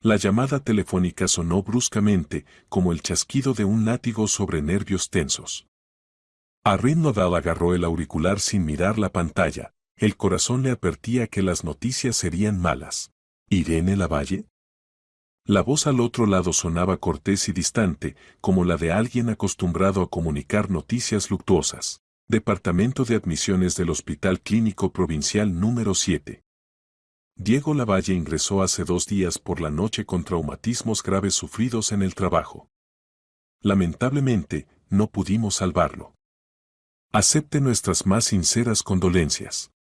La llamada telefónica sonó bruscamente, como el chasquido de un látigo sobre nervios tensos. Irene Nodal agarró el auricular sin mirar la pantalla. El corazón le advertía que las noticias serían malas. ¿Irene Lavalle? La voz al otro lado sonaba cortés y distante, como la de alguien acostumbrado a comunicar noticias luctuosas. Departamento de Admisiones del Hospital Clínico Provincial número 7. Diego Lavalle ingresó hace 2 días por la noche con traumatismos graves sufridos en el trabajo. Lamentablemente, no pudimos salvarlo. Acepte nuestras más sinceras condolencias.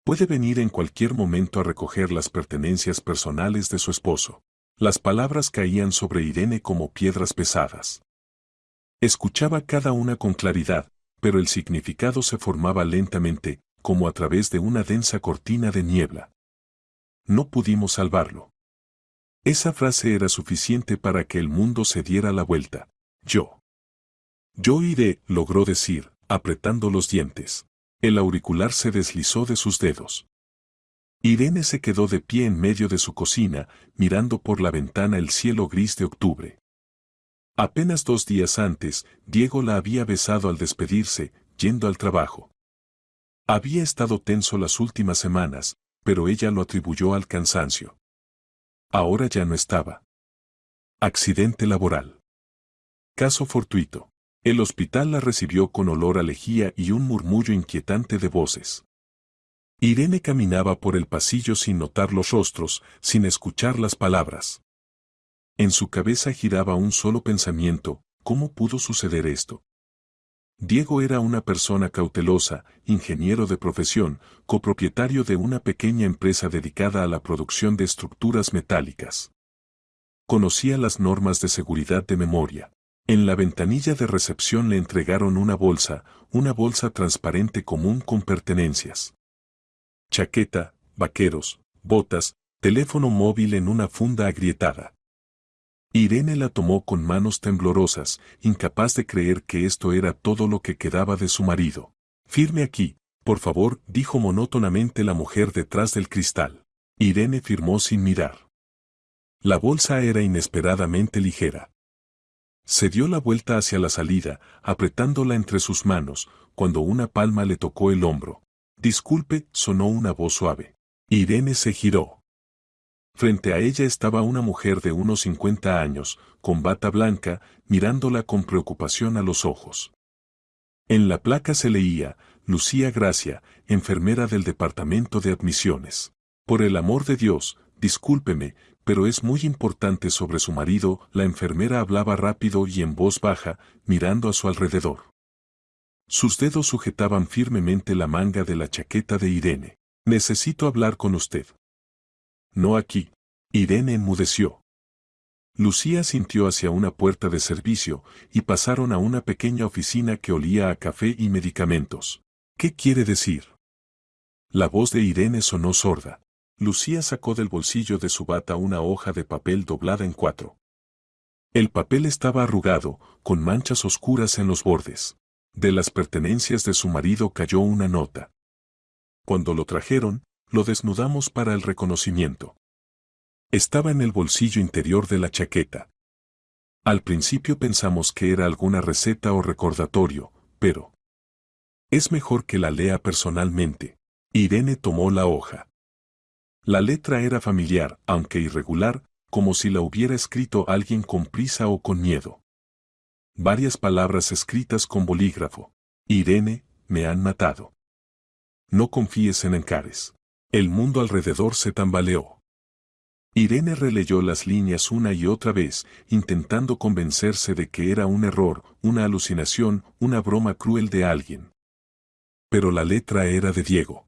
Puede venir en cualquier momento a recoger las pertenencias personales de su esposo. Las palabras caían sobre Irene como piedras pesadas. Escuchaba cada una con claridad, pero el significado se formaba lentamente, como a través de una densa cortina de niebla. No pudimos salvarlo. Esa frase era suficiente para que el mundo se diera la vuelta. Yo iré, logró decir, apretando los dientes. El auricular se deslizó de sus dedos. Irene se quedó de pie en medio de su cocina, mirando por la ventana el cielo gris de octubre. Apenas 2 días antes, Diego la había besado al despedirse, yendo al trabajo. Había estado tenso las últimas semanas, pero ella lo atribuyó al cansancio. Ahora ya no estaba. Accidente laboral. Caso fortuito. El hospital la recibió con olor a lejía y un murmullo inquietante de voces. Irene caminaba por el pasillo sin notar los rostros, sin escuchar las palabras. En su cabeza giraba un solo pensamiento: ¿cómo pudo suceder esto? Diego era una persona cautelosa, ingeniero de profesión, copropietario de una pequeña empresa dedicada a la producción de estructuras metálicas. Conocía las normas de seguridad de memoria. En la ventanilla de recepción le entregaron una bolsa transparente común con pertenencias. Chaqueta, vaqueros, botas, teléfono móvil en una funda agrietada. Irene la tomó con manos temblorosas, incapaz de creer que esto era todo lo que quedaba de su marido. «Firme aquí, por favor», dijo monótonamente la mujer detrás del cristal. Irene firmó sin mirar. La bolsa era inesperadamente ligera. Se dio la vuelta hacia la salida, apretándola entre sus manos, cuando una palma le tocó el hombro. «Disculpe», sonó una voz suave. Irene se giró. Frente a ella estaba una mujer de unos 50 años, con bata blanca, mirándola con preocupación a los ojos. En la placa se leía: Lucía Gracia, enfermera del Departamento de Admisiones. «Por el amor de Dios, discúlpeme, pero es muy importante sobre su marido». La enfermera hablaba rápido y en voz baja, mirando a su alrededor. Sus dedos sujetaban firmemente la manga de la chaqueta de Irene. «Necesito hablar con usted». «No aquí». Irene enmudeció. Lucía sintió hacia una puerta de servicio, y pasaron a una pequeña oficina que olía a café y medicamentos. «¿Qué quiere decir?». La voz de Irene sonó sorda. Lucía sacó del bolsillo de su bata una hoja de papel doblada en 4. El papel estaba arrugado, con manchas oscuras en los bordes. De las pertenencias de su marido cayó una nota. «Cuando lo trajeron, lo desnudamos para el reconocimiento». Estaba en el bolsillo interior de la chaqueta. Al principio pensamos que era alguna receta o recordatorio, pero es mejor que la lea personalmente. Irene tomó la hoja. La letra era familiar, aunque irregular, como si la hubiera escrito alguien con prisa o con miedo. Varias palabras escritas con bolígrafo. «Irene, me han matado. No confíes en Ancares». El mundo alrededor se tambaleó. Irene releyó las líneas una y otra vez, intentando convencerse de que era un error, una alucinación, una broma cruel de alguien. Pero la letra era de Diego.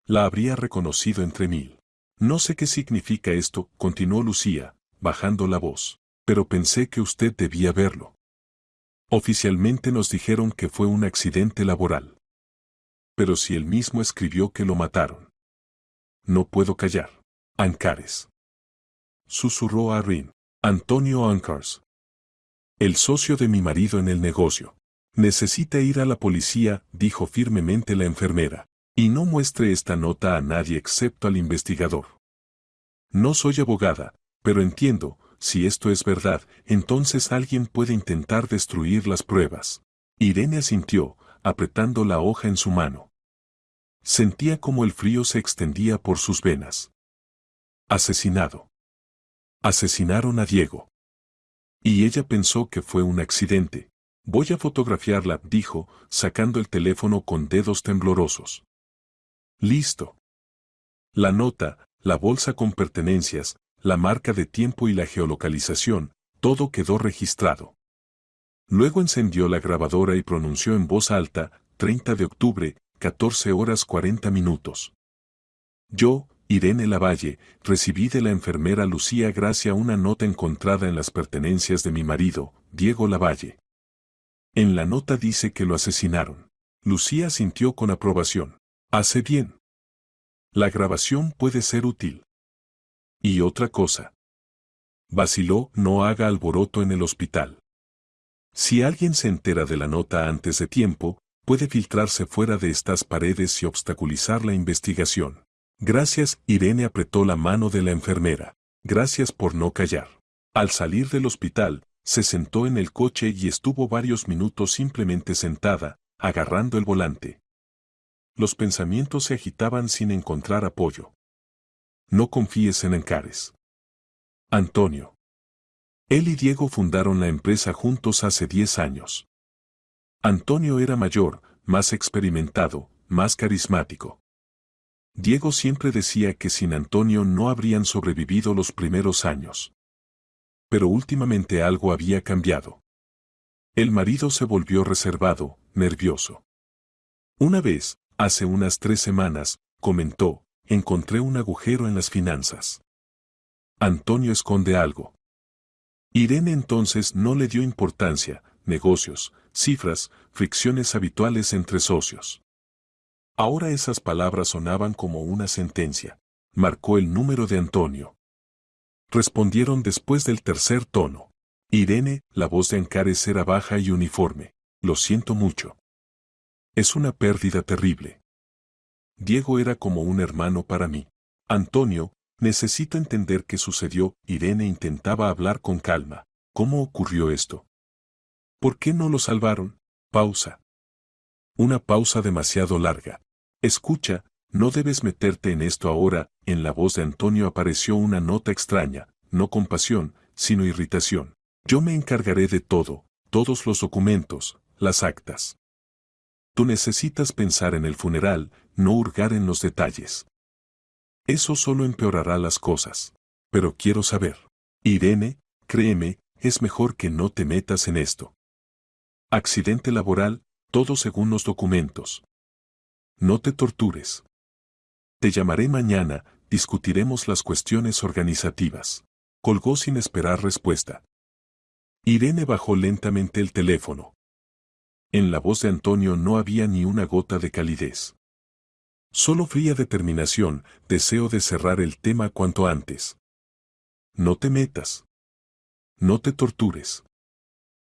La habría reconocido entre 1000. «No sé qué significa esto», continuó Lucía, bajando la voz, «pero pensé que usted debía verlo. Oficialmente nos dijeron que fue un accidente laboral. Pero si él mismo escribió que lo mataron. No puedo callar». «Ancares», susurró a Irene. «Antonio Ancares. El socio de mi marido en el negocio. Necesita ir a la policía», dijo firmemente la enfermera. «Y no muestre esta nota a nadie excepto al investigador». «No soy abogada, Pero entiendo, si esto es verdad, entonces alguien puede intentar destruir las pruebas. Irene asintió, apretando la hoja en su mano. Sentía como el frío se extendía por sus venas. Asesinado. Asesinaron a Diego. Y ella pensó que fue un accidente. Voy a fotografiarla, dijo, sacando el teléfono con dedos temblorosos. Listo. La nota, la bolsa con pertenencias, la marca de tiempo y la geolocalización, todo quedó registrado. Luego encendió la grabadora y pronunció en voz alta, 30 de octubre, 14 horas 40 minutos. Yo, Irene Lavalle, recibí de la enfermera Lucía Gracia una nota encontrada en las pertenencias de mi marido, Diego Lavalle. En la nota dice que lo asesinaron. Lucía sintió con aprobación. Hace bien. La grabación puede ser útil. Y otra cosa. Vaciló, no haga alboroto en el hospital. Si alguien se entera de la nota antes de tiempo, puede filtrarse fuera de estas paredes y obstaculizar la investigación. Gracias, Irene apretó la mano de la enfermera. Gracias por no callar. Al salir del hospital, se sentó en el coche y estuvo varios minutos simplemente sentada, agarrando el volante. Los pensamientos se agitaban sin encontrar apoyo. No confíes en Ancares. Antonio. Él y Diego fundaron la empresa juntos hace 10 años. Antonio era mayor, más experimentado, más carismático. Diego siempre decía que sin Antonio no habrían sobrevivido los primeros años. Pero últimamente algo había cambiado. El marido se volvió reservado, nervioso. Una vez, hace unas 3 semanas, comentó, encontré un agujero en las finanzas. Antonio esconde algo. Irene entonces no le dio importancia, negocios, cifras, fricciones habituales entre socios. Ahora esas palabras sonaban como una sentencia. Marcó el número de Antonio. Respondieron después del tercer tono. Irene, la voz de Ancares era baja y uniforme. Lo siento mucho. Es una pérdida terrible. Diego era como un hermano para mí. Antonio, necesito entender qué sucedió. Irene intentaba hablar con calma. ¿Cómo ocurrió esto? ¿Por qué no lo salvaron? Pausa. Una pausa demasiado larga. Escucha, no debes meterte en esto ahora. En la voz de Antonio apareció una nota extraña, no compasión, sino irritación. Yo me encargaré de todo, todos los documentos, las actas. Tú necesitas pensar en el funeral, no hurgar en los detalles. Eso solo empeorará las cosas. Pero quiero saber. Irene, créeme, es mejor que no te metas en esto. Accidente laboral, todo según los documentos. No te tortures. Te llamaré mañana, discutiremos las cuestiones organizativas. Colgó sin esperar respuesta. Irene bajó lentamente el teléfono. En la voz de Antonio no había ni una gota de calidez. Solo fría determinación, deseo de cerrar el tema cuanto antes. No te metas. No te tortures.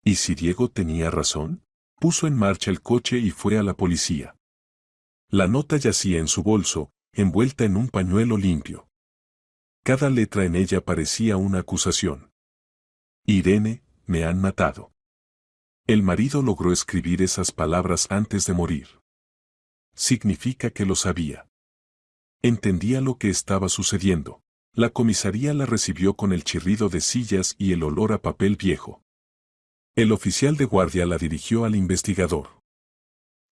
¿Y si Diego tenía razón? Puso en marcha el coche y fue a la policía. La nota yacía en su bolso, envuelta en un pañuelo limpio. Cada letra en ella parecía una acusación. Irene, me han matado. El marido logró escribir esas palabras antes de morir. Significa que lo sabía. Entendía lo que estaba sucediendo. La comisaría la recibió con el chirrido de sillas y el olor a papel viejo. El oficial de guardia la dirigió al investigador.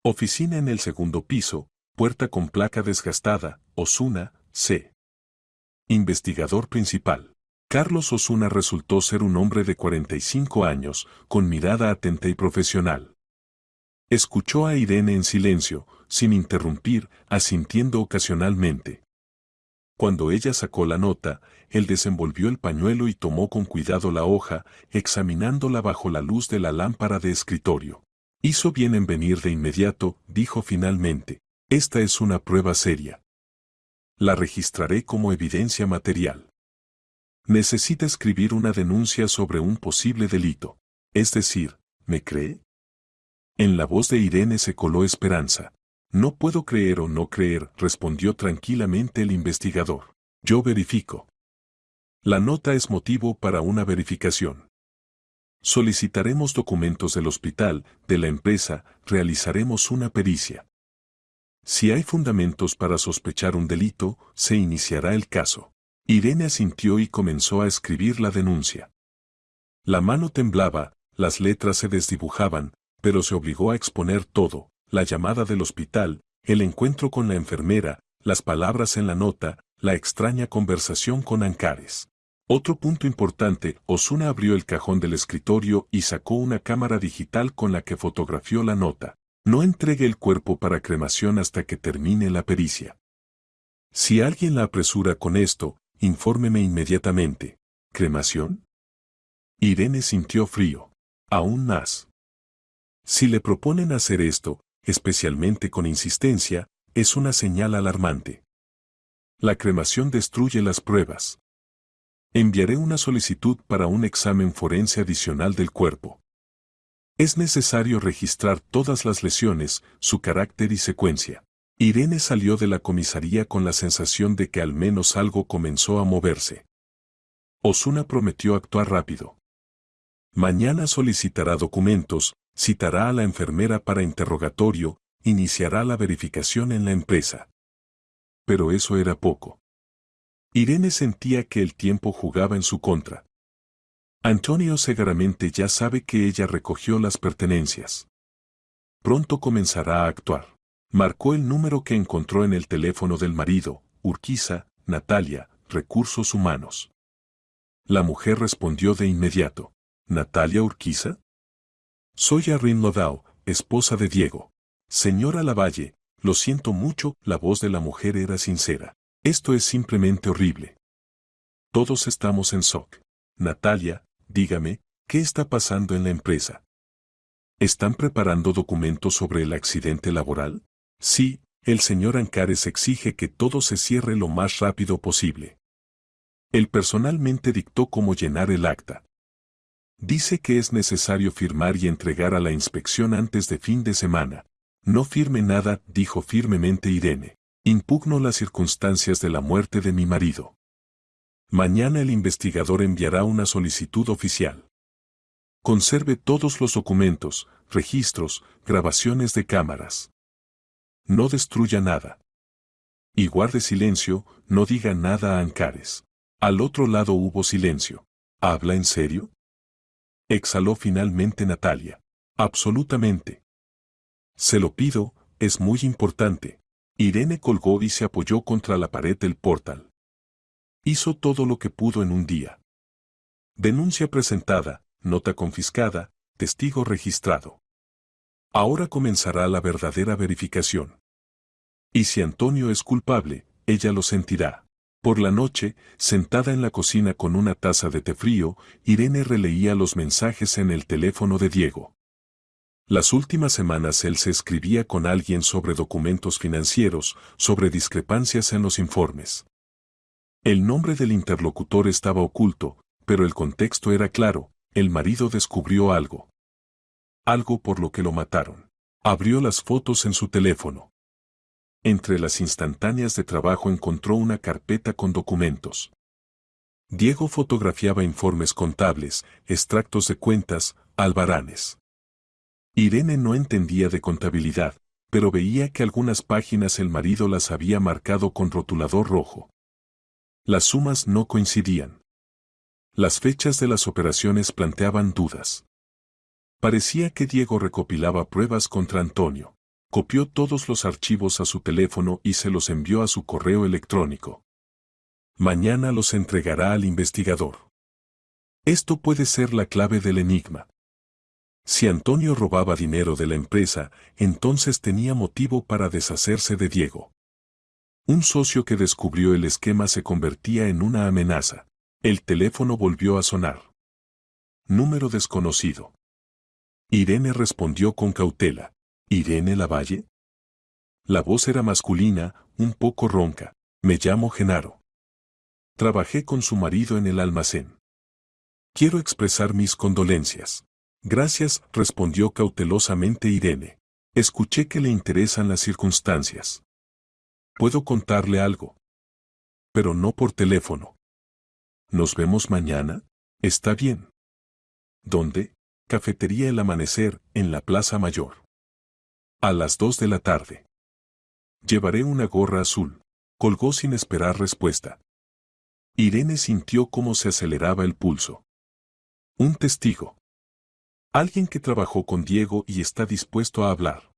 Oficina en el segundo piso, puerta con placa desgastada, Osuna, C. Investigador principal. Carlos Osuna resultó ser un hombre de 45 años, con mirada atenta y profesional. Escuchó a Irene en silencio, sin interrumpir, asintiendo ocasionalmente. Cuando ella sacó la nota, él desenvolvió el pañuelo y tomó con cuidado la hoja, examinándola bajo la luz de la lámpara de escritorio. Hizo bien en venir de inmediato, dijo finalmente. Esta es una prueba seria. La registraré como evidencia material. Necesita escribir una denuncia sobre un posible delito. Es decir, ¿me cree? En la voz de Irene se coló esperanza. No puedo creer o no creer, respondió tranquilamente el investigador. Yo verifico. La nota es motivo para una verificación. Solicitaremos documentos del hospital, de la empresa, realizaremos una pericia. Si hay fundamentos para sospechar un delito, se iniciará el caso. Irene asintió y comenzó a escribir la denuncia. La mano temblaba, las letras se desdibujaban, pero se obligó a exponer todo: la llamada del hospital, el encuentro con la enfermera, las palabras en la nota, la extraña conversación con Ancares. Otro punto importante: Osuna abrió el cajón del escritorio y sacó una cámara digital con la que fotografió la nota. No entregue el cuerpo para cremación hasta que termine la pericia. Si alguien la apresura con esto, infórmeme inmediatamente. ¿Cremación? Irene sintió frío. Aún más. Si le proponen hacer esto, especialmente con insistencia, es una señal alarmante. La cremación destruye las pruebas. Enviaré una solicitud para un examen forense adicional del cuerpo. Es necesario registrar todas las lesiones, su carácter y secuencia. Irene salió de la comisaría con la sensación de que al menos algo comenzó a moverse. Osuna prometió actuar rápido. Mañana solicitará documentos, citará a la enfermera para interrogatorio, iniciará la verificación en la empresa. Pero eso era poco. Irene sentía que el tiempo jugaba en su contra. Antonio seguramente ya sabe que ella recogió las pertenencias. Pronto comenzará a actuar. Marcó el número que encontró en el teléfono del marido: Urquiza, Natalia, Recursos Humanos. La mujer respondió de inmediato: ¿Natalia Urquiza? Soy Arrin Lodao, esposa de Diego. Señora Lavalle, lo siento mucho. La voz de la mujer era sincera. Esto es simplemente horrible. Todos estamos en shock. Natalia, dígame, ¿qué está pasando en la empresa? ¿Están preparando documentos sobre el accidente laboral? Sí, el señor Ancares exige que todo se cierre lo más rápido posible. Él personalmente dictó cómo llenar el acta. Dice que es necesario firmar y entregar a la inspección antes de fin de semana. No firme nada, dijo firmemente Irene. Impugno las circunstancias de la muerte de mi marido. Mañana el investigador enviará una solicitud oficial. Conserve todos los documentos, registros, grabaciones de cámaras. No destruya nada. Y guarde silencio, no diga nada a Ancares. Al otro lado hubo silencio. ¿Habla en serio? Exhaló finalmente Natalia. Absolutamente. Se lo pido, es muy importante. Irene colgó y se apoyó contra la pared del portal. Hizo todo lo que pudo en un día. Denuncia presentada, nota confiscada, testigo registrado. Ahora comenzará la verdadera verificación. Y si Antonio es culpable, ella lo sentirá. Por la noche, sentada en la cocina con una taza de té frío, Irene releía los mensajes en el teléfono de Diego. Las últimas semanas él se escribía con alguien sobre documentos financieros, sobre discrepancias en los informes. El nombre del interlocutor estaba oculto, pero el contexto era claro: el marido descubrió algo. Algo por lo que lo mataron. Abrió las fotos en su teléfono. Entre las instantáneas de trabajo encontró una carpeta con documentos. Diego fotografiaba informes contables, extractos de cuentas, albaranes. Irene no entendía de contabilidad, pero veía que algunas páginas el marido las había marcado con rotulador rojo. Las sumas no coincidían. Las fechas de las operaciones planteaban dudas. Parecía que Diego recopilaba pruebas contra Antonio. Copió todos los archivos a su teléfono y se los envió a su correo electrónico. Mañana los entregará al investigador. Esto puede ser la clave del enigma. Si Antonio robaba dinero de la empresa, entonces tenía motivo para deshacerse de Diego. Un socio que descubrió el esquema se convertía en una amenaza. El teléfono volvió a sonar. Número desconocido. Irene respondió con cautela. ¿Irene Lavalle? La voz era masculina, un poco ronca. Me llamo Genaro. Trabajé con su marido en el almacén. Quiero expresar mis condolencias. Gracias, respondió cautelosamente Irene. Escuché que le interesan las circunstancias. Puedo contarle algo. Pero no por teléfono. ¿Nos vemos mañana? Está bien. ¿Dónde? Cafetería El Amanecer, en la Plaza Mayor. A las 2 de la tarde. Llevaré una gorra azul. Colgó sin esperar respuesta. Irene sintió cómo se aceleraba el pulso. Un testigo. Alguien que trabajó con Diego y está dispuesto a hablar.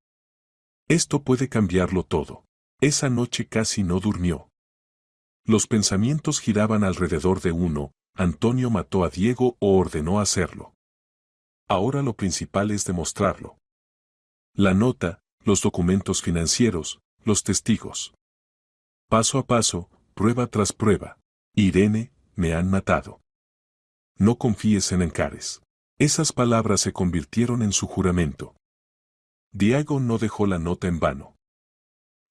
Esto puede cambiarlo todo. Esa noche casi no durmió. Los pensamientos giraban alrededor de uno: Antonio mató a Diego o ordenó hacerlo. Ahora lo principal es demostrarlo. La nota, los documentos financieros, los testigos. Paso a paso, prueba tras prueba. Irene, me han matado. No confíes en Ancares. Esas palabras se convirtieron en su juramento. Diego no dejó la nota en vano.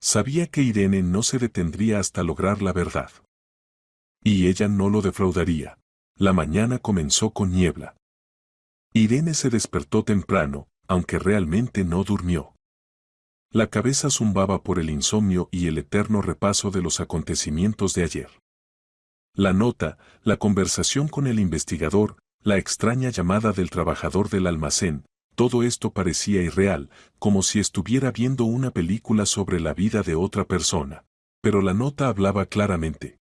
Sabía que Irene no se detendría hasta lograr la verdad. Y ella no lo defraudaría. La mañana comenzó con niebla. Irene se despertó temprano, aunque realmente no durmió. La cabeza zumbaba por el insomnio y el eterno repaso de los acontecimientos de ayer. La nota, la conversación con el investigador, la extraña llamada del trabajador del almacén, todo esto parecía irreal, como si estuviera viendo una película sobre la vida de otra persona. Pero la nota hablaba claramente.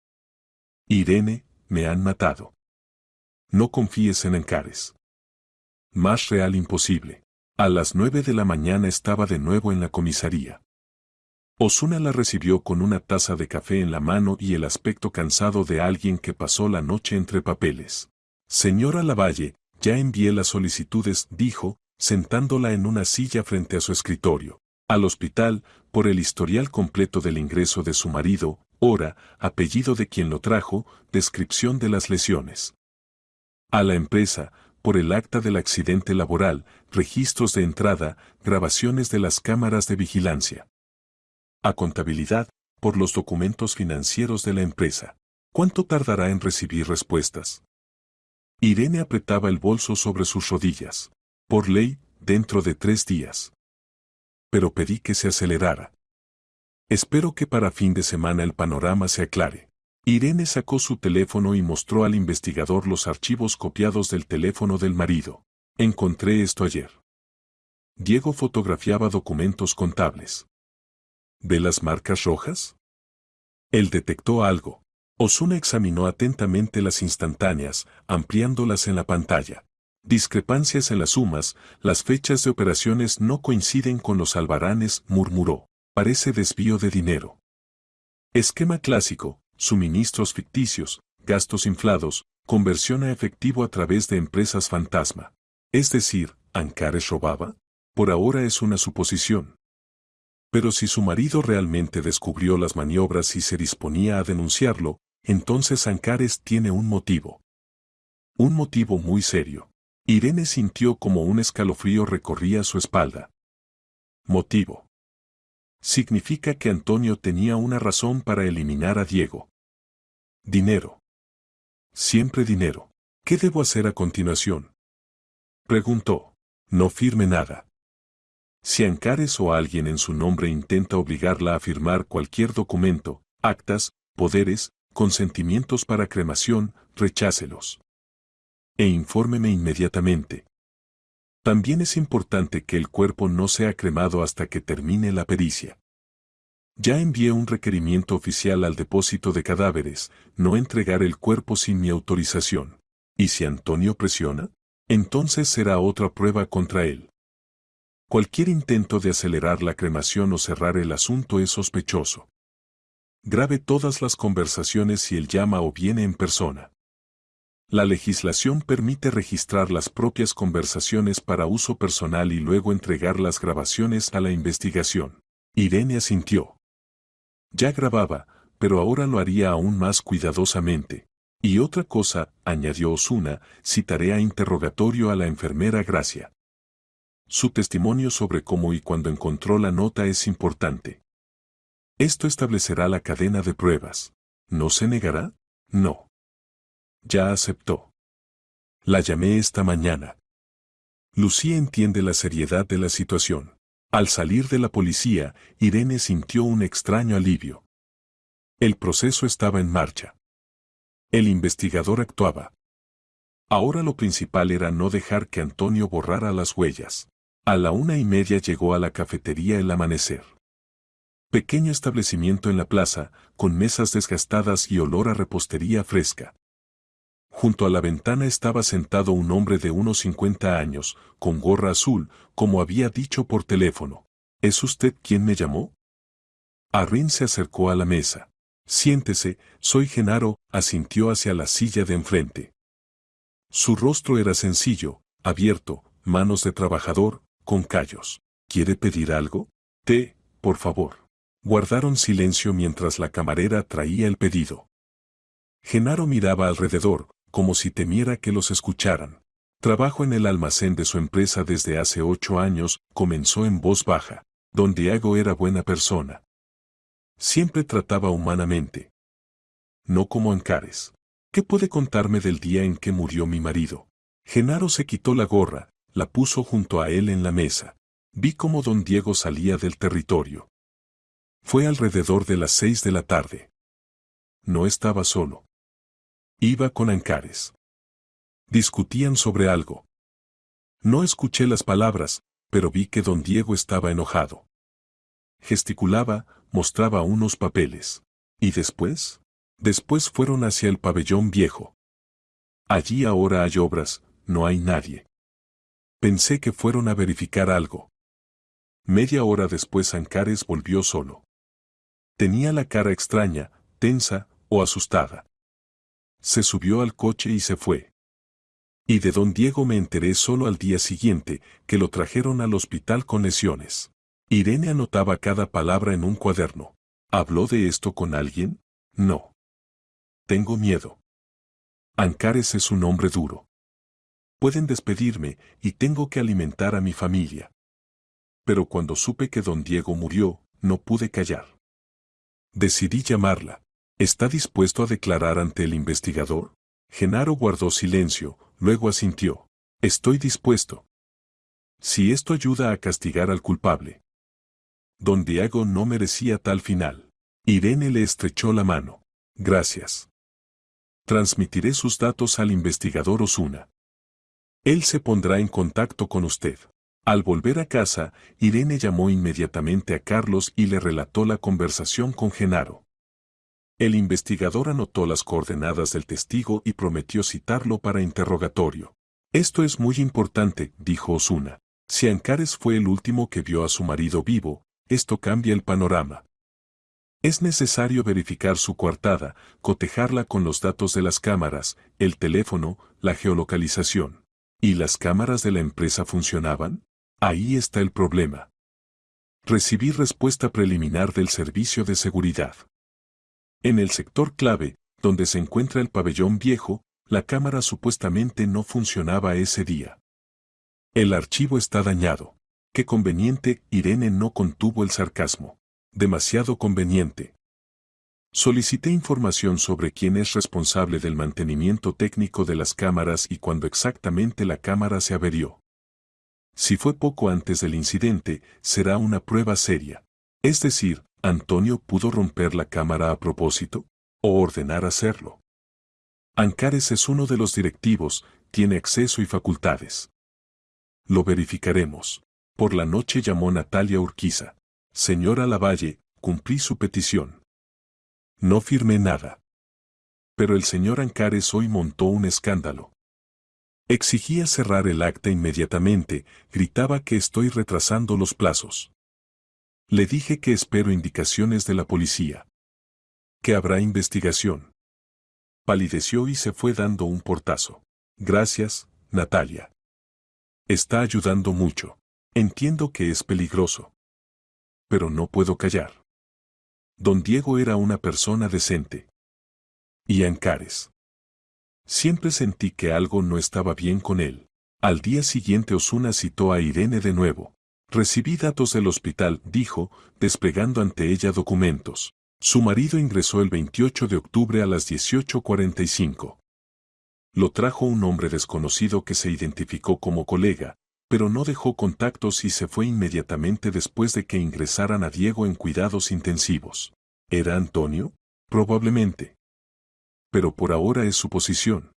Irene, me han matado. No confíes en Ancares. Más real imposible. A las 9 de la mañana estaba de nuevo en la comisaría. Osuna la recibió con una taza de café en la mano y el aspecto cansado de alguien que pasó la noche entre papeles. Señora Lavalle, ya envié las solicitudes, dijo, sentándola en una silla frente a su escritorio. Al hospital, por el historial completo del ingreso de su marido, hora, apellido de quien lo trajo, descripción de las lesiones. A la empresa, por el acta del accidente laboral, registros de entrada, grabaciones de las cámaras de vigilancia. A contabilidad, por los documentos financieros de la empresa. ¿Cuánto tardará en recibir respuestas? Irene apretaba el bolso sobre sus rodillas. Por ley, dentro de 3 días. Pero pedí que se acelerara. Espero que para fin de semana el panorama se aclare. Irene sacó su teléfono y mostró al investigador los archivos copiados del teléfono del marido. Encontré esto ayer. Diego fotografiaba documentos contables. ¿Ve las marcas rojas? Él detectó algo. Osuna examinó atentamente las instantáneas, ampliándolas en la pantalla. Discrepancias en las sumas, las fechas de operaciones no coinciden con los albaranes, murmuró. Parece desvío de dinero. Esquema clásico, suministros ficticios, gastos inflados, conversión a efectivo a través de empresas fantasma. Es decir, ¿Ancares robaba? Por ahora es una suposición. Pero si su marido realmente descubrió las maniobras y se disponía a denunciarlo, entonces Ancares tiene un motivo. Un motivo muy serio. Irene sintió como un escalofrío recorría su espalda. Motivo. Significa que Antonio tenía una razón para eliminar a Diego. Dinero. Siempre dinero. ¿Qué debo hacer a continuación? Preguntó. No firme nada. Si Ancares o alguien en su nombre intenta obligarla a firmar cualquier documento, actas, poderes, consentimientos para cremación, rechácelos. E infórmeme inmediatamente. También es importante que el cuerpo no sea cremado hasta que termine la pericia. Ya envié un requerimiento oficial al depósito de cadáveres, no entregar el cuerpo sin mi autorización. ¿Y si Antonio presiona? Entonces será otra prueba contra él. Cualquier intento de acelerar la cremación o cerrar el asunto es sospechoso. Grabe todas las conversaciones si él llama o viene en persona. La legislación permite registrar las propias conversaciones para uso personal y luego entregar las grabaciones a la investigación. Irene asintió. Ya grababa, pero ahora lo haría aún más cuidadosamente. Y otra cosa, añadió Osuna, citaré a interrogatorio a la enfermera Gracia. Su testimonio sobre cómo y cuándo encontró la nota es importante. Esto establecerá la cadena de pruebas. ¿No se negará? No. Ya aceptó. La llamé esta mañana. Lucía entiende la seriedad de la situación. Al salir de la policía, Irene sintió un extraño alivio. El proceso estaba en marcha. El investigador actuaba. Ahora lo principal era no dejar que Antonio borrara las huellas. A la 1:30 llegó a la cafetería El Amanecer. Pequeño establecimiento en la plaza, con mesas desgastadas y olor a repostería fresca. Junto a la ventana estaba sentado un hombre de unos 50 años, con gorra azul, como había dicho por teléfono. ¿Es usted quien me llamó? Arrin se acercó a la mesa. Siéntese, soy Genaro, asintió hacia la silla de enfrente. Su rostro era sencillo, abierto, manos de trabajador, con callos. ¿Quiere pedir algo? Té, por favor. Guardaron silencio mientras la camarera traía el pedido. Genaro miraba alrededor, como si temiera que los escucharan. Trabajo en el almacén de su empresa desde hace 8 años, comenzó en voz baja. Don Diego era buena persona. Siempre trataba humanamente. No como Ancares. ¿Qué puede contarme del día en que murió mi marido? Genaro se quitó la gorra, la puso junto a él en la mesa. Vi cómo don Diego salía del territorio. Fue alrededor de las 6 de la tarde. No estaba solo. Iba con Ancares. Discutían sobre algo. No escuché las palabras, pero vi que don Diego estaba enojado. Gesticulaba, mostraba unos papeles. ¿Y después? Después fueron hacia el pabellón viejo. Allí ahora hay obras, no hay nadie. Pensé que fueron a verificar algo. Media hora después Ancares volvió solo. Tenía la cara extraña, tensa o asustada. Se subió al coche y se fue. Y de don Diego me enteré solo al día siguiente, que lo trajeron al hospital con lesiones. Irene anotaba cada palabra en un cuaderno. ¿Habló de esto con alguien? No. Tengo miedo. Ancares es un hombre duro. Pueden despedirme y tengo que alimentar a mi familia. Pero cuando supe que don Diego murió, no pude callar. Decidí llamarla. ¿Está dispuesto a declarar ante el investigador? Genaro guardó silencio, luego asintió. Estoy dispuesto. Si esto ayuda a castigar al culpable. Don Diego no merecía tal final. Irene le estrechó la mano. Gracias. Transmitiré sus datos al investigador Osuna. Él se pondrá en contacto con usted. Al volver a casa, Irene llamó inmediatamente a Carlos y le relató la conversación con Genaro. El investigador anotó las coordenadas del testigo y prometió citarlo para interrogatorio. Esto es muy importante, dijo Osuna. Si Ancares fue el último que vio a su marido vivo, esto cambia el panorama. Es necesario verificar su coartada, cotejarla con los datos de las cámaras, el teléfono, la geolocalización. ¿Y las cámaras de la empresa funcionaban? Ahí está el problema. Recibí respuesta preliminar del servicio de seguridad. En el sector clave, donde se encuentra el pabellón viejo, la cámara supuestamente no funcionaba ese día. El archivo está dañado. Qué conveniente, Irene no contuvo el sarcasmo. Demasiado conveniente. Solicité información sobre quién es responsable del mantenimiento técnico de las cámaras y cuándo exactamente la cámara se averió. Si fue poco antes del incidente, será una prueba seria. Es decir, ¿Antonio pudo romper la cámara a propósito? ¿O ordenar hacerlo? Ancares es uno de los directivos, tiene acceso y facultades. Lo verificaremos. Por la noche llamó Natalia Urquiza. Señora Lavalle, cumplí su petición. No firmé nada. Pero el señor Ancares hoy montó un escándalo. Exigía cerrar el acta inmediatamente, gritaba que estoy retrasando los plazos. Le dije que espero indicaciones de la policía. Que habrá investigación. Palideció y se fue dando un portazo. Gracias, Natalia. Está ayudando mucho. Entiendo que es peligroso. Pero no puedo callar. Don Diego era una persona decente. Y Ancares. Siempre sentí que algo no estaba bien con él. Al día siguiente Osuna citó a Irene de nuevo. Recibí datos del hospital, dijo, desplegando ante ella documentos. Su marido ingresó el 28 de octubre a las 18:45. Lo trajo un hombre desconocido que se identificó como colega, pero no dejó contactos y se fue inmediatamente después de que ingresaran a Diego en cuidados intensivos. ¿Era Antonio? Probablemente. pero por ahora es suposición.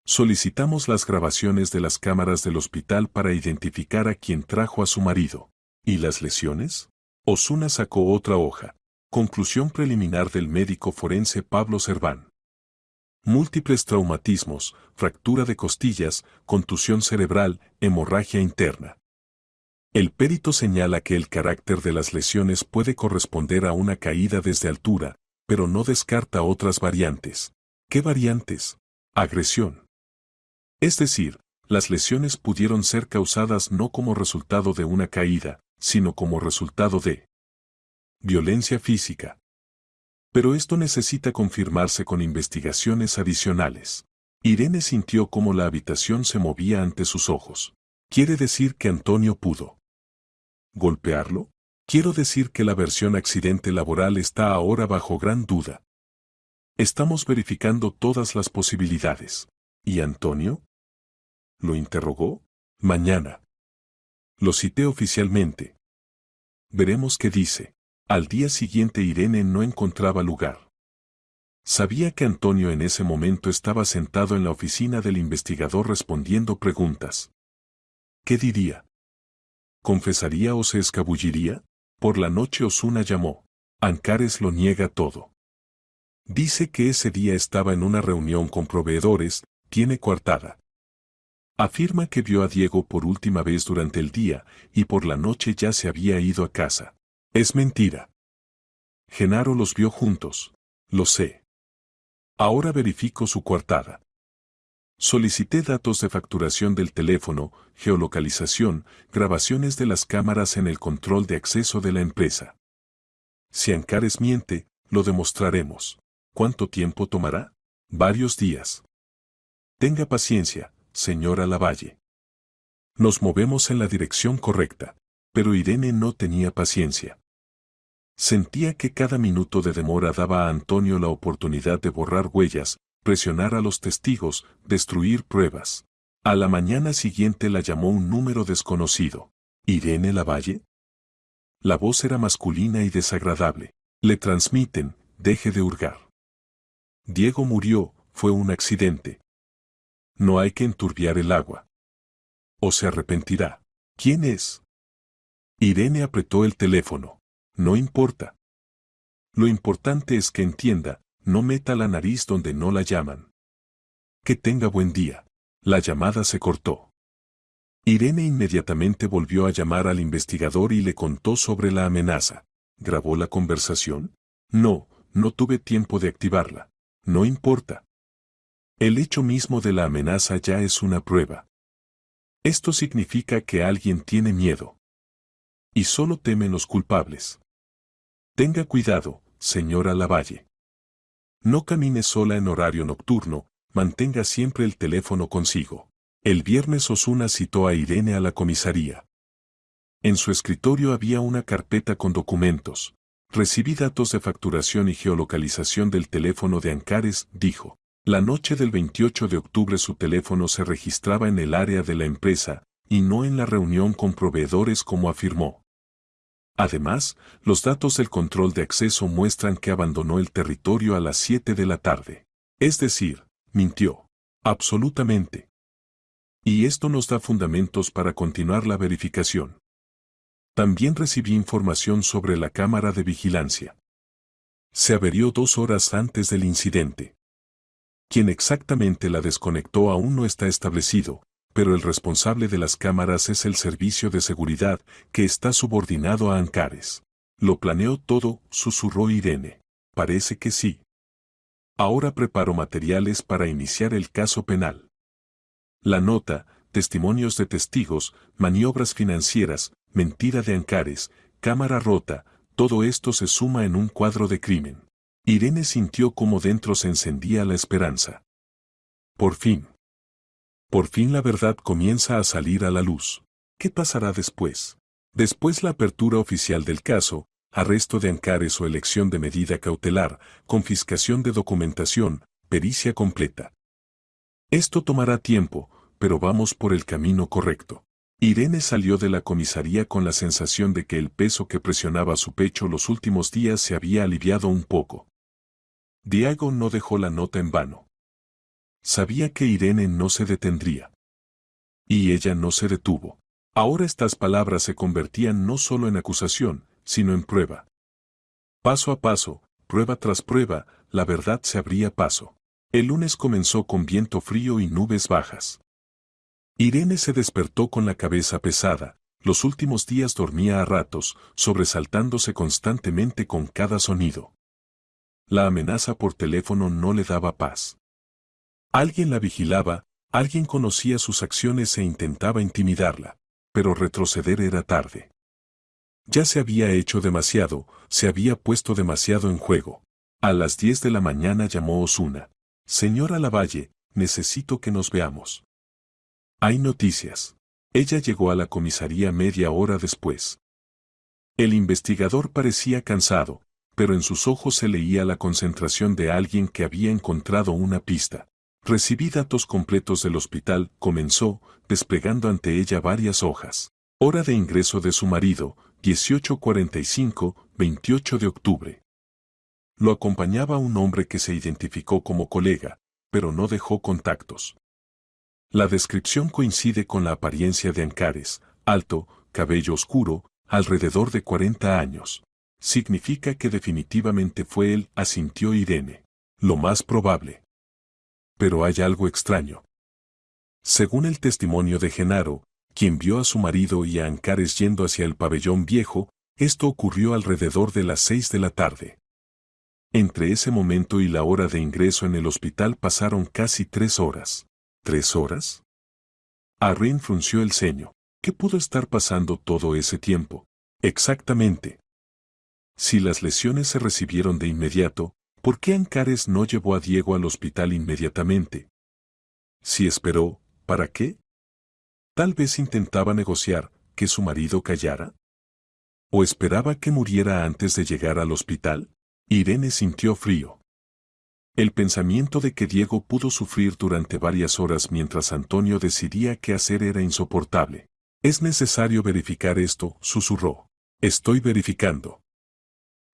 Solicitamos las grabaciones de las cámaras del hospital para identificar a quien trajo a su marido. ¿Y las lesiones? Osuna sacó otra hoja. Conclusión preliminar del médico forense Pablo Serván. Múltiples traumatismos, fractura de costillas, contusión cerebral, hemorragia interna. El perito señala que el carácter de las lesiones puede corresponder a una caída desde altura, pero no descarta otras variantes. ¿Qué variantes? Agresión. Es decir, las lesiones pudieron ser causadas no como resultado de una caída, sino como resultado de violencia física. Pero esto necesita confirmarse con investigaciones adicionales. Irene sintió cómo la habitación se movía ante sus ojos. ¿Quiere decir que Antonio pudo golpearlo? Quiero decir que la versión accidente laboral está ahora bajo gran duda. Estamos verificando todas las posibilidades. ¿Y Antonio? ¿Lo interrogó? Mañana. Lo cité oficialmente. Veremos qué dice. Al día siguiente Irene no encontraba lugar. Sabía que Antonio en ese momento estaba sentado en la oficina del investigador respondiendo preguntas. ¿Qué diría? ¿Confesaría o se escabulliría? Por la noche Osuna llamó. Ancares lo niega todo. Dice que ese día estaba en una reunión con proveedores, tiene coartada. Afirma que vio a Diego por última vez durante el día y por la noche ya se había ido a casa. Es mentira. Genaro los vio juntos. Lo sé. Ahora verifico su coartada. Solicité datos de facturación del teléfono, geolocalización, grabaciones de las cámaras en el control de acceso de la empresa. Si Ancares miente, lo demostraremos. ¿Cuánto tiempo tomará? Varios días. Tenga paciencia, señora Lavalle. Nos movemos en la dirección correcta. Pero Irene no tenía paciencia. Sentía que cada minuto de demora daba a Antonio la oportunidad de borrar huellas, presionar a los testigos, destruir pruebas. A la mañana siguiente la llamó un número desconocido. ¿Irene Lavalle? La voz era masculina y desagradable. Le transmiten, deje de hurgar. Diego murió, fue un accidente. No hay que enturbiar el agua. O se arrepentirá. ¿Quién es? Irene apretó el teléfono. No importa. Lo importante es que entienda, no meta la nariz donde no la llaman. Que tenga buen día. La llamada se cortó. Irene inmediatamente volvió a llamar al investigador y le contó sobre la amenaza. ¿Grabó la conversación? No, no tuve tiempo de activarla. No importa. El hecho mismo de la amenaza ya es una prueba. Esto significa que alguien tiene miedo. Y solo temen los culpables. Tenga cuidado, señora Lavalle. No camine sola en horario nocturno, mantenga siempre el teléfono consigo. El viernes Osuna citó a Irene a la comisaría. En su escritorio había una carpeta con documentos. Recibí datos de facturación y geolocalización del teléfono de Ancares, dijo. La noche del 28 de octubre su teléfono se registraba en el área de la empresa, y no en la reunión con proveedores como afirmó. Además, los datos del control de acceso muestran que abandonó el territorio a las 7 de la tarde. Es decir, mintió. Absolutamente. Y esto nos da fundamentos para continuar la verificación. También recibí información sobre la cámara de vigilancia. Se averió 2 horas antes del incidente. Quien exactamente la desconectó aún no está establecido, pero el responsable de las cámaras es el servicio de seguridad, que está subordinado a Ancares. ¿Lo planeó todo?, susurró Irene. Parece que sí. Ahora preparo materiales para iniciar el caso penal. La nota, testimonios de testigos, maniobras financieras, mentira de Ancares, cámara rota, todo esto se suma en un cuadro de crimen. Irene sintió como dentro se encendía la esperanza. Por fin. Por fin la verdad comienza a salir a la luz. ¿Qué pasará después? Después la apertura oficial del caso, arresto de Ancares o elección de medida cautelar, confiscación de documentación, pericia completa. Esto tomará tiempo, pero vamos por el camino correcto. Irene salió de la comisaría con la sensación de que el peso que presionaba su pecho los últimos días se había aliviado un poco. Diego no dejó la nota en vano. Sabía que Irene no se detendría. Y ella no se detuvo. Ahora estas palabras se convertían no solo en acusación, sino en prueba. Paso a paso, prueba tras prueba, la verdad se abría paso. El lunes comenzó con viento frío y nubes bajas. Irene se despertó con la cabeza pesada. Los últimos días dormía a ratos, sobresaltándose constantemente con cada sonido. La amenaza por teléfono no le daba paz. Alguien la vigilaba, alguien conocía sus acciones e intentaba intimidarla, pero retroceder era tarde. Ya se había hecho demasiado, se había puesto demasiado en juego. A las 10 de la mañana llamó Osuna. Señora Lavalle, necesito que nos veamos. Hay noticias. Ella llegó a la comisaría media hora después. El investigador parecía cansado, pero en sus ojos se leía la concentración de alguien que había encontrado una pista. Recibí datos completos del hospital, comenzó, desplegando ante ella varias hojas. Hora de ingreso de su marido, 18:45, 28 de octubre. Lo acompañaba un hombre que se identificó como colega, pero no dejó contactos. La descripción coincide con la apariencia de Ancares, alto, cabello oscuro, alrededor de 40 años. Significa que definitivamente fue él, asintió Irene. Lo más probable. Pero hay algo extraño. Según el testimonio de Genaro, quien vio a su marido y a Ancares yendo hacia el pabellón viejo, esto ocurrió alrededor de las 6 de la tarde. Entre ese momento y la hora de ingreso en el hospital pasaron casi 3 horas. ¿3 horas? Arrin frunció el ceño. ¿Qué pudo estar pasando todo ese tiempo? Exactamente. Si las lesiones se recibieron de inmediato, ¿por qué Ancares no llevó a Diego al hospital inmediatamente? Si esperó, ¿para qué? Tal vez intentaba negociar, que su marido callara. ¿O esperaba que muriera antes de llegar al hospital? Irene sintió frío. El pensamiento de que Diego pudo sufrir durante varias horas mientras Antonio decidía qué hacer era insoportable. Es necesario verificar esto, susurró. Estoy verificando.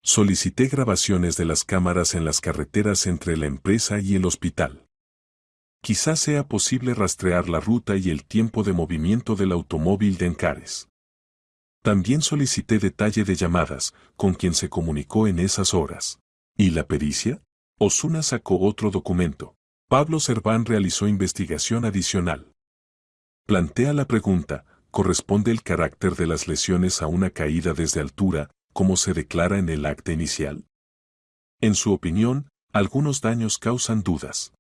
Solicité grabaciones de las cámaras en las carreteras entre la empresa y el hospital. Quizás sea posible rastrear la ruta y el tiempo de movimiento del automóvil de Ancares. También solicité detalle de llamadas, con quien se comunicó en esas horas. ¿Y la pericia? Osuna sacó otro documento. Pablo Serván realizó investigación adicional. Plantea la pregunta, ¿corresponde el carácter de las lesiones a una caída desde altura, como se declara en el acta inicial? En su opinión, algunos daños causan dudas.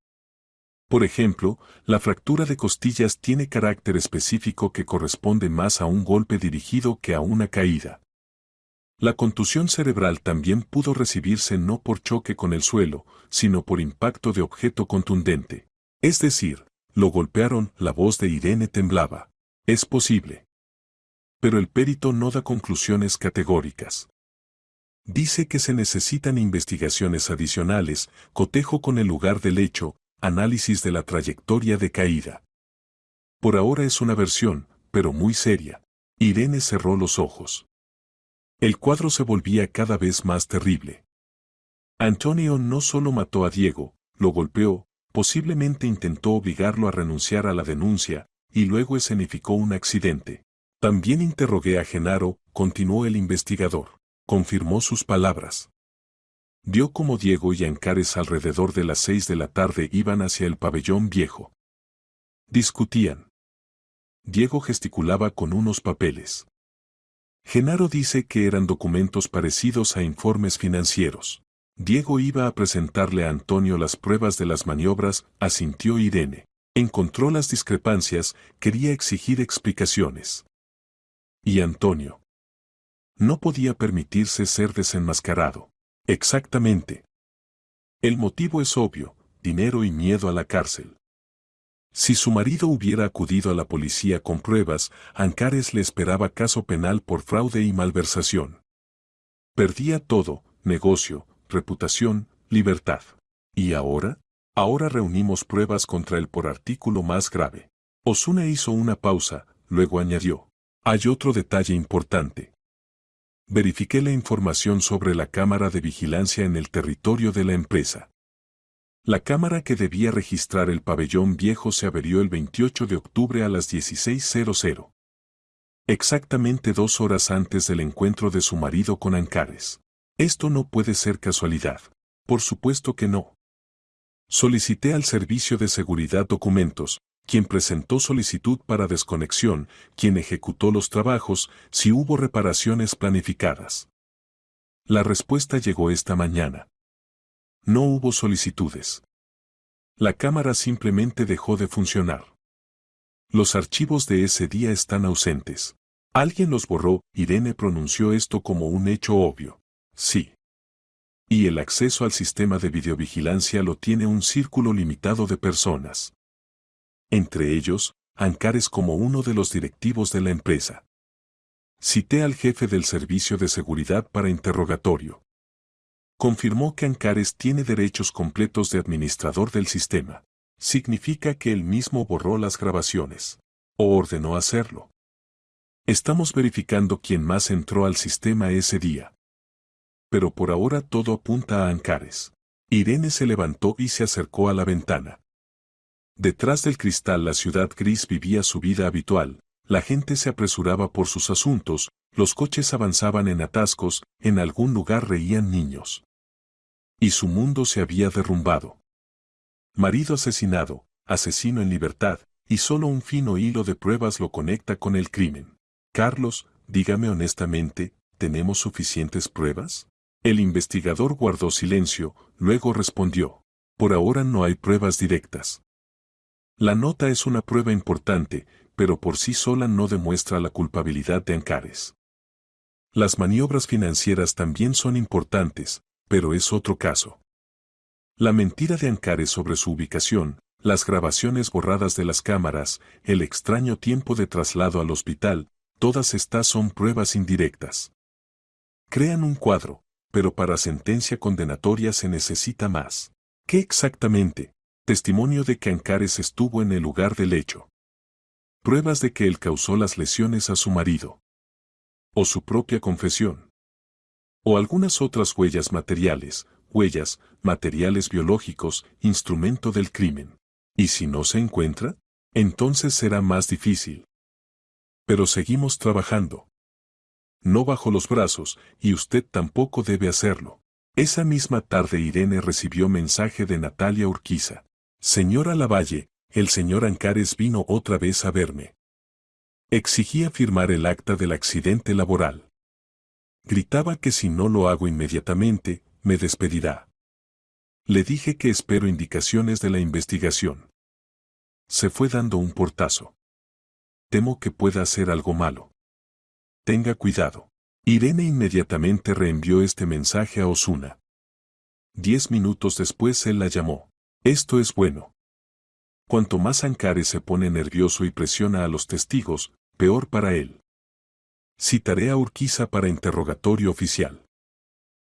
Por ejemplo, la fractura de costillas tiene carácter específico que corresponde más a un golpe dirigido que a una caída. La contusión cerebral también pudo recibirse no por choque con el suelo, sino por impacto de objeto contundente. Es decir, lo golpearon, la voz de Irene temblaba. Es posible. Pero el perito no da conclusiones categóricas. Dice que se necesitan investigaciones adicionales, cotejo con el lugar del hecho, análisis de la trayectoria de caída. Por ahora es una versión, pero muy seria. Irene cerró los ojos. El cuadro se volvía cada vez más terrible. Antonio no solo mató a Diego, lo golpeó, posiblemente intentó obligarlo a renunciar a la denuncia, y luego escenificó un accidente. También interrogué a Genaro, continuó el investigador. Confirmó sus palabras. Vio cómo Diego y Ancares alrededor de las 6 de la tarde iban hacia el pabellón viejo. Discutían. Diego gesticulaba con unos papeles. Genaro dice que eran documentos parecidos a informes financieros. Diego iba a presentarle a Antonio las pruebas de las maniobras, asintió Irene. Encontró las discrepancias, quería exigir explicaciones. Y Antonio. No podía permitirse ser desenmascarado. Exactamente. El motivo es obvio, dinero y miedo a la cárcel. Si su marido hubiera acudido a la policía con pruebas, Ancares le esperaba caso penal por fraude y malversación. Perdía todo, negocio, reputación, libertad. ¿Y ahora? Ahora reunimos pruebas contra él por artículo más grave. Osuna hizo una pausa, luego añadió. Hay otro detalle importante. Verifiqué la información sobre la cámara de vigilancia en el territorio de la empresa. La cámara que debía registrar el pabellón viejo se averió el 28 de octubre a las 16:00. Exactamente 2 horas antes del encuentro de su marido con Ancares. Esto no puede ser casualidad. Por supuesto que no. Solicité al Servicio de Seguridad documentos, quien presentó solicitud para desconexión, quien ejecutó los trabajos, si hubo reparaciones planificadas. La respuesta llegó esta mañana. No hubo solicitudes. La cámara simplemente dejó de funcionar. Los archivos de ese día están ausentes. Alguien los borró. Irene pronunció esto como un hecho obvio. Sí. Y el acceso al sistema de videovigilancia lo tiene un círculo limitado de personas. Entre ellos, Ancares como uno de los directivos de la empresa. Cité al jefe del servicio de seguridad para interrogatorio. Confirmó que Ancares tiene derechos completos de administrador del sistema. Significa que él mismo borró las grabaciones. O ordenó hacerlo. Estamos verificando quién más entró al sistema ese día. Pero por ahora todo apunta a Ancares. Irene se levantó y se acercó a la ventana. Detrás del cristal la ciudad gris vivía su vida habitual, la gente se apresuraba por sus asuntos, los coches avanzaban en atascos, en algún lugar reían niños. Y su mundo se había derrumbado. Marido asesinado, asesino en libertad, y solo un fino hilo de pruebas lo conecta con el crimen. Carlos, dígame honestamente, ¿tenemos suficientes pruebas? El investigador guardó silencio, luego respondió. Por ahora no hay pruebas directas. La nota es una prueba importante, pero por sí sola no demuestra la culpabilidad de Ancares. Las maniobras financieras también son importantes, pero es otro caso. La mentira de Ancares sobre su ubicación, las grabaciones borradas de las cámaras, el extraño tiempo de traslado al hospital, todas estas son pruebas indirectas. Crean un cuadro, pero para sentencia condenatoria se necesita más. ¿Qué exactamente? Testimonio de que Ancares estuvo en el lugar del hecho. Pruebas de que él causó las lesiones a su marido. O su propia confesión. O algunas otras huellas materiales biológicos, instrumento del crimen. ¿Y si no se encuentra? Entonces será más difícil. Pero seguimos trabajando. No bajo los brazos, y usted tampoco debe hacerlo. Esa misma tarde Irene recibió mensaje de Natalia Urquiza. Señora Lavalle, el señor Ancares vino otra vez a verme. Exigía firmar el acta del accidente laboral. Gritaba que si no lo hago inmediatamente, me despedirá. Le dije que espero indicaciones de la investigación. Se fue dando un portazo. Temo que pueda hacer algo malo. Tenga cuidado. Irene inmediatamente reenvió este mensaje a Osuna. 10 minutos después él la llamó. Esto es bueno. Cuanto más Ancares se pone nervioso y presiona a los testigos, peor para él. Citaré a Urquiza para interrogatorio oficial.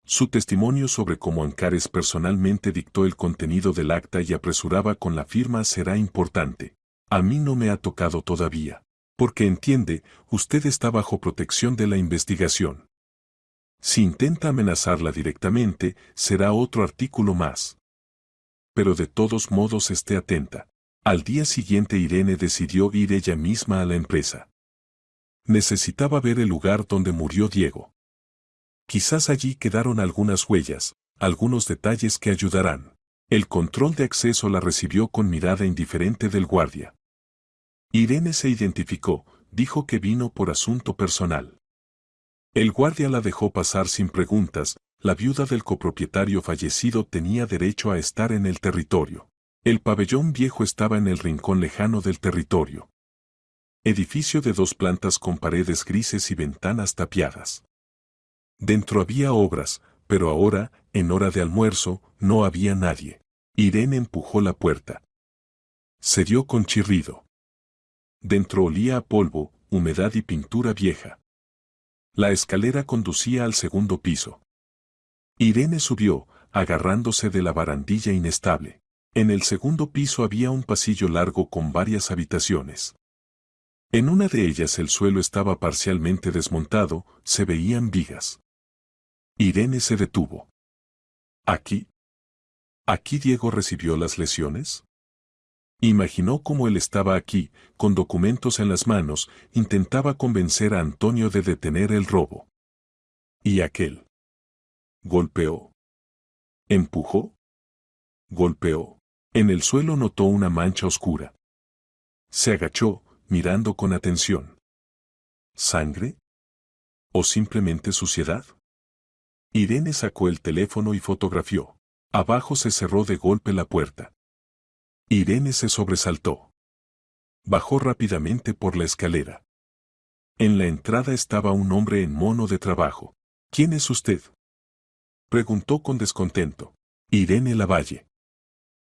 Su testimonio sobre cómo Ancares personalmente dictó el contenido del acta y apresuraba con la firma será importante. A mí no me ha tocado todavía. Porque entiende, usted está bajo protección de la investigación. Si intenta amenazarla directamente, será otro artículo más. Pero de todos modos esté atenta. Al día siguiente Irene decidió ir ella misma a la empresa. Necesitaba ver el lugar donde murió Diego. Quizás allí quedaron algunas huellas, algunos detalles que ayudarán. El control de acceso la recibió con mirada indiferente del guardia. Irene se identificó, dijo que vino por asunto personal. El guardia la dejó pasar sin preguntas, la viuda del copropietario fallecido tenía derecho a estar en el territorio. El pabellón viejo estaba en el rincón lejano del territorio. Edificio de 2 plantas con paredes grises y ventanas tapiadas. Dentro había obras, pero ahora, en hora de almuerzo, no había nadie. Irene empujó la puerta. Se dio con chirrido. Dentro olía a polvo, humedad y pintura vieja. La escalera conducía al segundo piso. Irene subió, agarrándose de la barandilla inestable. En el segundo piso había un pasillo largo con varias habitaciones. En una de ellas el suelo estaba parcialmente desmontado, se veían vigas. Irene se detuvo. ¿Aquí? ¿Aquí Diego recibió las lesiones? Imaginó cómo él estaba aquí, con documentos en las manos, intentaba convencer a Antonio de detener el robo. ¿Y aquel? Golpeó. Empujó. Golpeó. En el suelo notó una mancha oscura. Se agachó, mirando con atención. ¿Sangre? ¿O simplemente suciedad? Irene sacó el teléfono y fotografió. Abajo se cerró de golpe la puerta. Irene se sobresaltó. Bajó rápidamente por la escalera. En la entrada estaba un hombre en mono de trabajo. ¿Quién es usted?, preguntó con descontento. Irene Lavalle.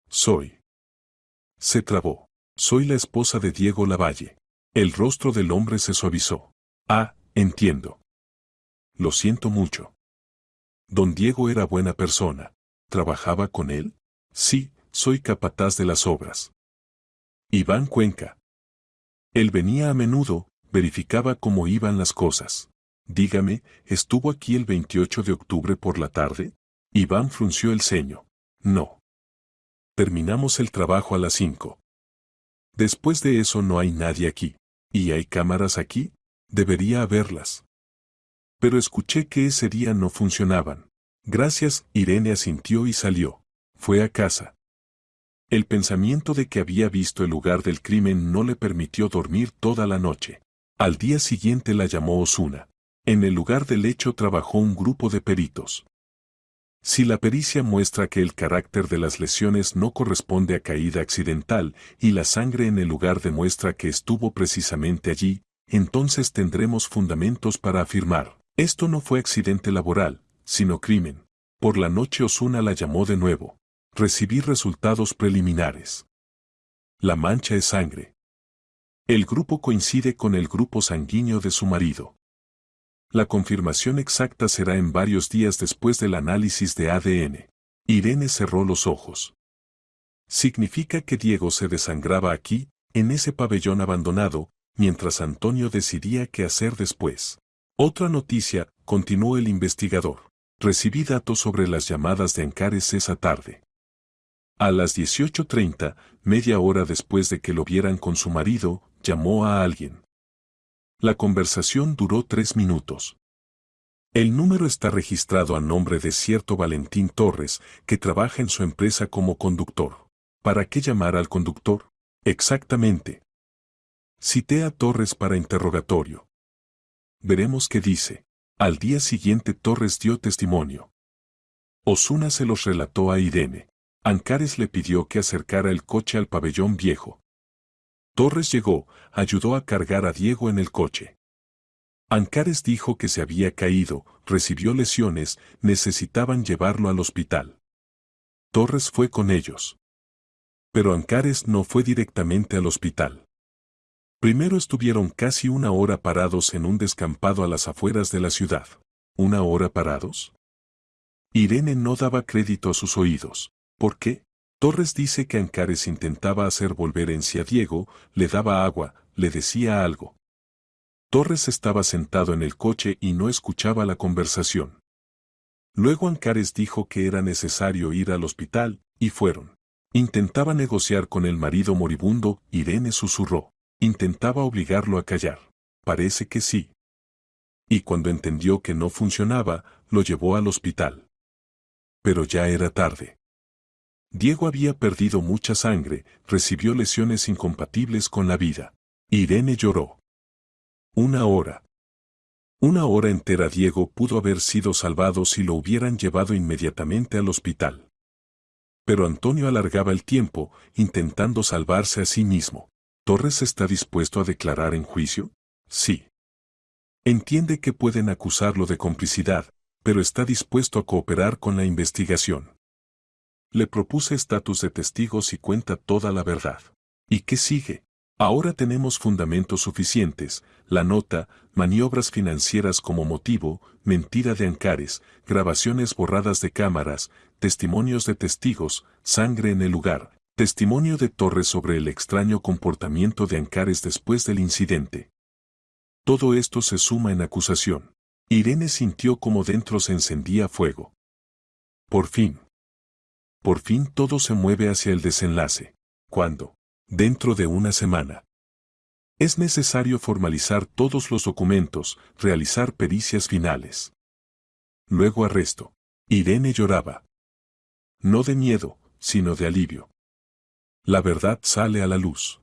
Soy. Se trabó. Soy la esposa de Diego Lavalle. El rostro del hombre se suavizó. Ah, entiendo. Lo siento mucho. Don Diego era buena persona. ¿Trabajaba con él? Sí, soy capataz de las obras. Iván Cuenca. Él venía a menudo, verificaba cómo iban las cosas. Dígame, ¿estuvo aquí el 28 de octubre por la tarde? Iván frunció el ceño. No. Terminamos el trabajo a las 5. Después de eso no hay nadie aquí. ¿Y hay cámaras aquí? Debería haberlas. Pero escuché que ese día no funcionaban. Gracias, Irene asintió y salió. Fue a casa. El pensamiento de que había visto el lugar del crimen no le permitió dormir toda la noche. Al día siguiente la llamó Osuna. En el lugar del hecho trabajó un grupo de peritos. Si la pericia muestra que el carácter de las lesiones no corresponde a caída accidental y la sangre en el lugar demuestra que estuvo precisamente allí, entonces tendremos fundamentos para afirmar, esto no fue accidente laboral, sino crimen. Por la noche Osuna la llamó de nuevo. Recibí resultados preliminares. La mancha es sangre. El grupo coincide con el grupo sanguíneo de su marido. La confirmación exacta será en varios días después del análisis de ADN. Irene cerró los ojos. Significa que Diego se desangraba aquí, en ese pabellón abandonado, mientras Antonio decidía qué hacer después. Otra noticia, continuó el investigador. Recibí datos sobre las llamadas de Ancares esa tarde. A las 18:30, media hora después de que lo vieran con su marido, llamó a alguien. La conversación duró 3 minutos. El número está registrado a nombre de cierto Valentín Torres, que trabaja en su empresa como conductor. ¿Para qué llamar al conductor? Exactamente. Cité a Torres para interrogatorio. Veremos qué dice. Al día siguiente Torres dio testimonio. Osuna se los relató a Irene. Ancares le pidió que acercara el coche al pabellón viejo. Torres llegó, ayudó a cargar a Diego en el coche. Ancares dijo que se había caído, recibió lesiones, necesitaban llevarlo al hospital. Torres fue con ellos. Pero Ancares no fue directamente al hospital. Primero estuvieron casi 1 hora parados en un descampado a las afueras de la ciudad. ¿1 hora parados? Irene no daba crédito a sus oídos. ¿Por qué? Torres dice que Ancares intentaba hacer volver en sí a Diego, le daba agua, le decía algo. Torres estaba sentado en el coche y no escuchaba la conversación. Luego Ancares dijo que era necesario ir al hospital, y fueron. Intentaba negociar con el marido moribundo, Irene susurró. Intentaba obligarlo a callar. Parece que sí. Y cuando entendió que no funcionaba, lo llevó al hospital. Pero ya era tarde. Diego había perdido mucha sangre, recibió lesiones incompatibles con la vida. Irene lloró. 1 hora. 1 hora entera Diego pudo haber sido salvado si lo hubieran llevado inmediatamente al hospital. Pero Antonio alargaba el tiempo, intentando salvarse a sí mismo. ¿Torres está dispuesto a declarar en juicio? Sí. Entiende que pueden acusarlo de complicidad, pero está dispuesto a cooperar con la investigación. Le propuse estatus de testigos y cuenta toda la verdad. ¿Y qué sigue? Ahora tenemos fundamentos suficientes, la nota, maniobras financieras como motivo, mentira de Ancares, grabaciones borradas de cámaras, testimonios de testigos, sangre en el lugar, testimonio de Torres sobre el extraño comportamiento de Ancares después del incidente. Todo esto se suma en acusación. Irene sintió como dentro se encendía fuego. Por fin. Por fin todo se mueve hacia el desenlace. ¿Cuándo? Dentro de una semana. Es necesario formalizar todos los documentos, realizar pericias finales. Luego arresto. Irene lloraba. No de miedo, sino de alivio. La verdad sale a la luz.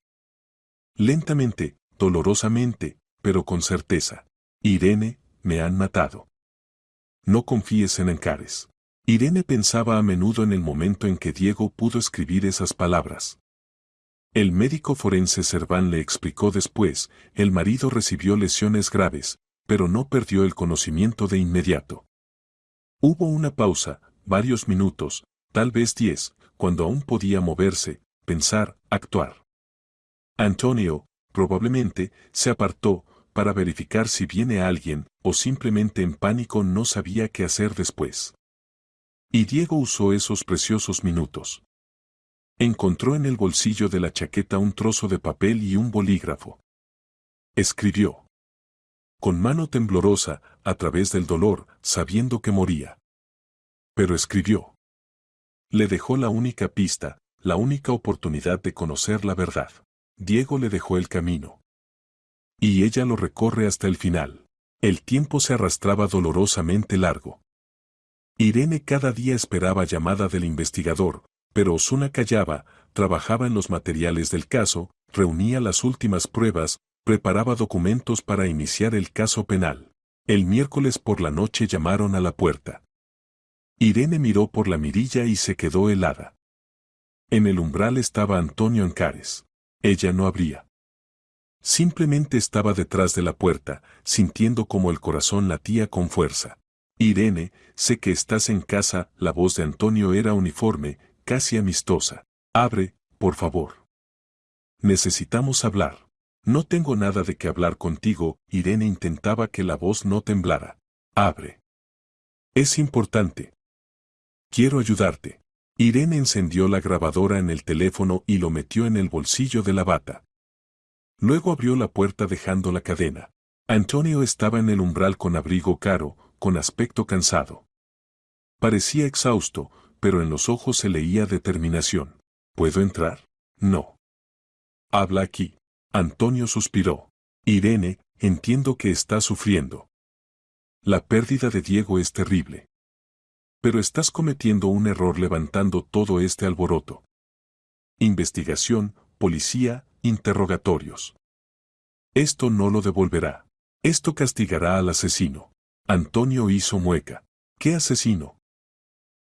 Lentamente, dolorosamente, pero con certeza. Irene, me han matado. No confíes en Ancares. Irene pensaba a menudo en el momento en que Diego pudo escribir esas palabras. El médico forense Serván le explicó después, el marido recibió lesiones graves, pero no perdió el conocimiento de inmediato. Hubo una pausa, varios minutos, tal vez 10, cuando aún podía moverse, pensar, actuar. Antonio, probablemente, se apartó, para verificar si viene alguien, o simplemente en pánico no sabía qué hacer después. Y Diego usó esos preciosos minutos. Encontró en el bolsillo de la chaqueta un trozo de papel y un bolígrafo. Escribió. Con mano temblorosa, a través del dolor, sabiendo que moría. Pero escribió. Le dejó la única pista, la única oportunidad de conocer la verdad. Diego le dejó el camino. Y ella lo recorre hasta el final. El tiempo se arrastraba dolorosamente largo. Irene cada día esperaba llamada del investigador, pero Osuna callaba, trabajaba en los materiales del caso, reunía las últimas pruebas, preparaba documentos para iniciar el caso penal. El miércoles por la noche llamaron a la puerta. Irene miró por la mirilla y se quedó helada. En el umbral estaba Antonio Ancares. Ella no abría. Simplemente estaba detrás de la puerta, sintiendo como el corazón latía con fuerza. Irene, sé que estás en casa, la voz de Antonio era uniforme, casi amistosa. Abre, por favor. Necesitamos hablar. No tengo nada de qué hablar contigo, Irene intentaba que la voz no temblara. Abre. Es importante. Quiero ayudarte. Irene encendió la grabadora en el teléfono y lo metió en el bolsillo de la bata. Luego abrió la puerta dejando la cadena. Antonio estaba en el umbral con abrigo caro, con aspecto cansado. Parecía exhausto, pero en los ojos se leía determinación. ¿Puedo entrar? No. Habla aquí. Antonio suspiró. Irene, entiendo que estás sufriendo. La pérdida de Diego es terrible. Pero estás cometiendo un error levantando todo este alboroto. Investigación, policía, interrogatorios. Esto no lo devolverá. Esto castigará al asesino. Antonio hizo mueca. ¿Qué asesino?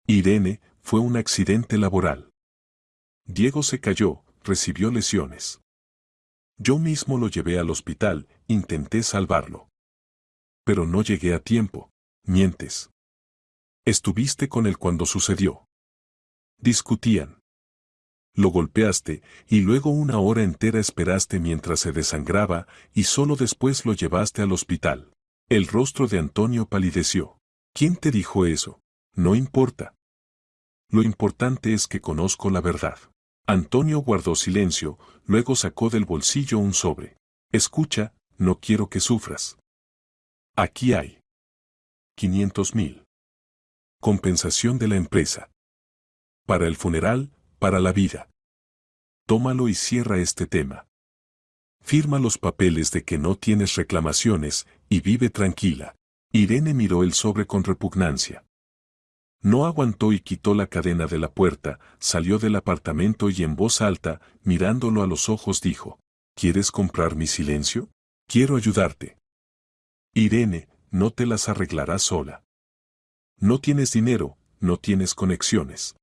Irene, fue un accidente laboral. Diego se cayó, recibió lesiones. Yo mismo lo llevé al hospital, intenté salvarlo. Pero no llegué a tiempo. Mientes. Estuviste con él cuando sucedió. Discutían. Lo golpeaste, y luego una hora entera esperaste mientras se desangraba, y solo después lo llevaste al hospital. El rostro de Antonio palideció. ¿Quién te dijo eso? No importa. Lo importante es que conozco la verdad. Antonio guardó silencio, luego sacó del bolsillo un sobre. Escucha, no quiero que sufras. Aquí hay 500,000. Compensación de la empresa. Para el funeral, para la vida. Tómalo y cierra este tema. Firma los papeles de que no tienes reclamaciones, y vive tranquila. Irene miró el sobre con repugnancia. No aguantó y quitó la cadena de la puerta, salió del apartamento y en voz alta, mirándolo a los ojos dijo, ¿quieres comprar mi silencio? Quiero ayudarte. Irene, no te las arreglarás sola. No tienes dinero, no tienes conexiones.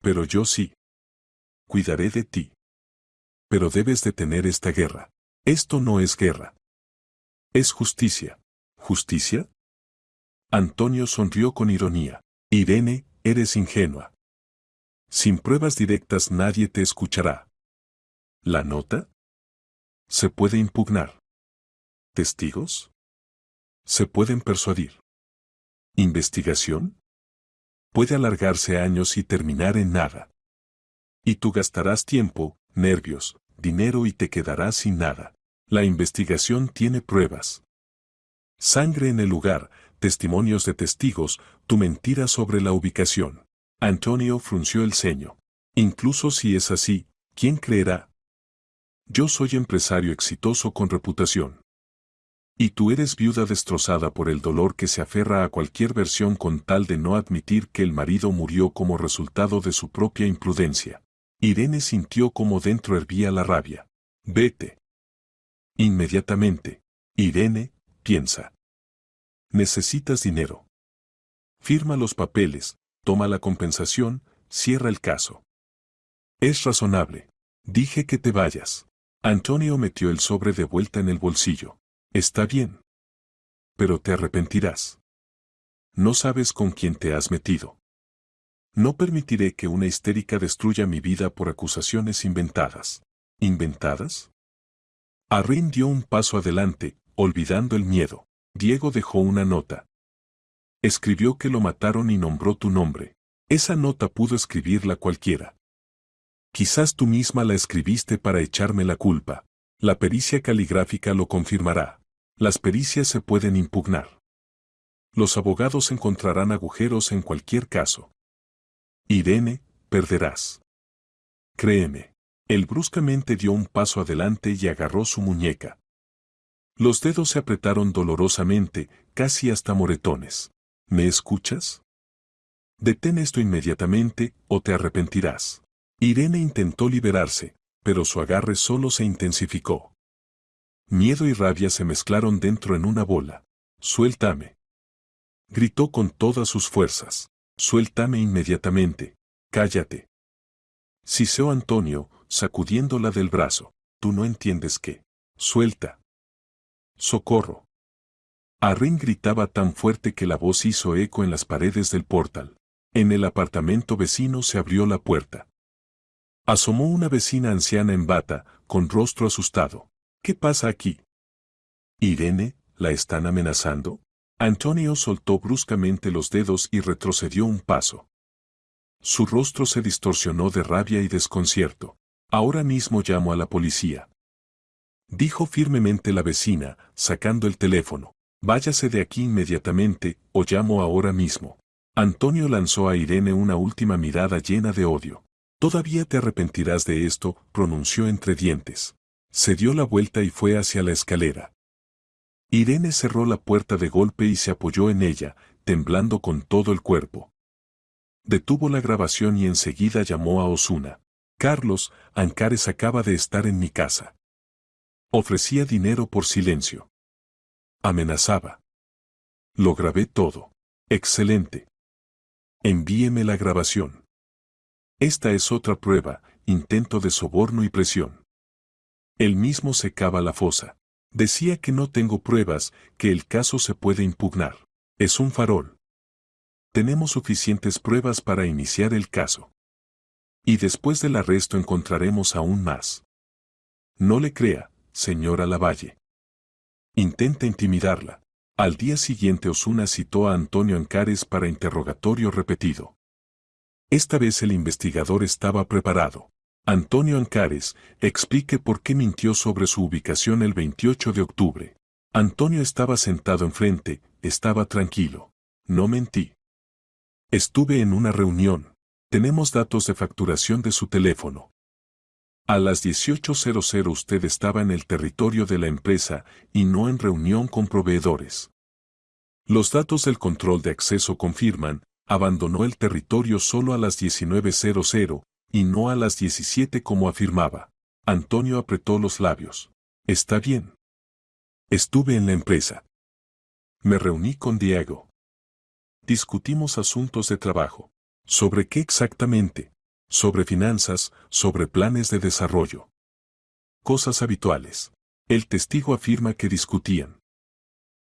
Pero yo sí. Cuidaré de ti. Pero debes detener esta guerra. Esto no es guerra. Es justicia. ¿Justicia? Antonio sonrió con ironía. Irene, eres ingenua. Sin pruebas directas nadie te escuchará. ¿La nota? Se puede impugnar. ¿Testigos? Se pueden persuadir. ¿Investigación? Puede alargarse años y terminar en nada. Y tú gastarás tiempo, nervios, dinero y te quedarás sin nada. La investigación tiene pruebas. Sangre en el lugar, testimonios de testigos, tu mentira sobre la ubicación. Antonio frunció el ceño. Incluso si es así, ¿quién creerá? Yo soy empresario exitoso con reputación. Y tú eres viuda destrozada por el dolor que se aferra a cualquier versión con tal de no admitir que el marido murió como resultado de su propia imprudencia. Irene sintió como dentro hervía la rabia. Vete. Inmediatamente. Irene, piensa. Necesitas dinero. Firma los papeles, toma la compensación, cierra el caso. Es razonable. Dije que te vayas. Antonio metió el sobre de vuelta en el bolsillo. Está bien. Pero te arrepentirás. No sabes con quién te has metido. No permitiré que una histérica destruya mi vida por acusaciones inventadas. ¿Inventadas? Arrin dio un paso adelante, olvidando el miedo. Diego dejó una nota. Escribió que lo mataron y nombró tu nombre. Esa nota pudo escribirla cualquiera. Quizás tú misma la escribiste para echarme la culpa. La pericia caligráfica lo confirmará. Las pericias se pueden impugnar. Los abogados encontrarán agujeros en cualquier caso. Irene, perderás. Créeme. Él bruscamente dio un paso adelante y agarró su muñeca. Los dedos se apretaron dolorosamente, casi hasta moretones. ¿Me escuchas? Detén esto inmediatamente, o te arrepentirás. Irene intentó liberarse, pero su agarre solo se intensificó. Miedo y rabia se mezclaron dentro en una bola. Suéltame. Gritó con todas sus fuerzas. Suéltame inmediatamente. Cállate. Siseó Antonio, sacudiéndola del brazo. Tú no entiendes qué. Suelta. Socorro. Arrin gritaba tan fuerte que la voz hizo eco en las paredes del portal. En el apartamento vecino se abrió la puerta. Asomó una vecina anciana en bata, con rostro asustado. ¿Qué pasa aquí? Irene, ¿la están amenazando? Antonio soltó bruscamente los dedos y retrocedió un paso. Su rostro se distorsionó de rabia y desconcierto. Ahora mismo llamo a la policía. Dijo firmemente la vecina, sacando el teléfono. Váyase de aquí inmediatamente, o llamo ahora mismo. Antonio lanzó a Irene una última mirada llena de odio. Todavía te arrepentirás de esto, pronunció entre dientes. Se dio la vuelta y fue hacia la escalera. Irene cerró la puerta de golpe y se apoyó en ella, temblando con todo el cuerpo. Detuvo la grabación y enseguida llamó a Osuna. Carlos, Ancares acaba de estar en mi casa. Ofrecía dinero por silencio. Amenazaba. Lo grabé todo. Excelente. Envíeme la grabación. Esta es otra prueba, intento de soborno y presión. Él mismo se cava la fosa. Decía que no tengo pruebas, que el caso se puede impugnar. Es un farol. Tenemos suficientes pruebas para iniciar el caso. Y después del arresto encontraremos aún más. No le crea, señora Lavalle. Intenta intimidarla. Al día siguiente Osuna citó a Antonio Ancares para interrogatorio repetido. Esta vez el investigador estaba preparado. Antonio Ancares, explique por qué mintió sobre su ubicación el 28 de octubre. Antonio estaba sentado enfrente, estaba tranquilo. No mentí. Estuve en una reunión. Tenemos datos de facturación de su teléfono. A las 18:00 usted estaba en el territorio de la empresa y no en reunión con proveedores. Los datos del control de acceso confirman, abandonó el territorio solo a las 19:00 y no a las 17 como afirmaba. Antonio apretó los labios. Está bien. Estuve en la empresa. Me reuní con Diego. Discutimos asuntos de trabajo. ¿Sobre qué exactamente? Sobre finanzas, sobre planes de desarrollo. Cosas habituales. El testigo afirma que discutían.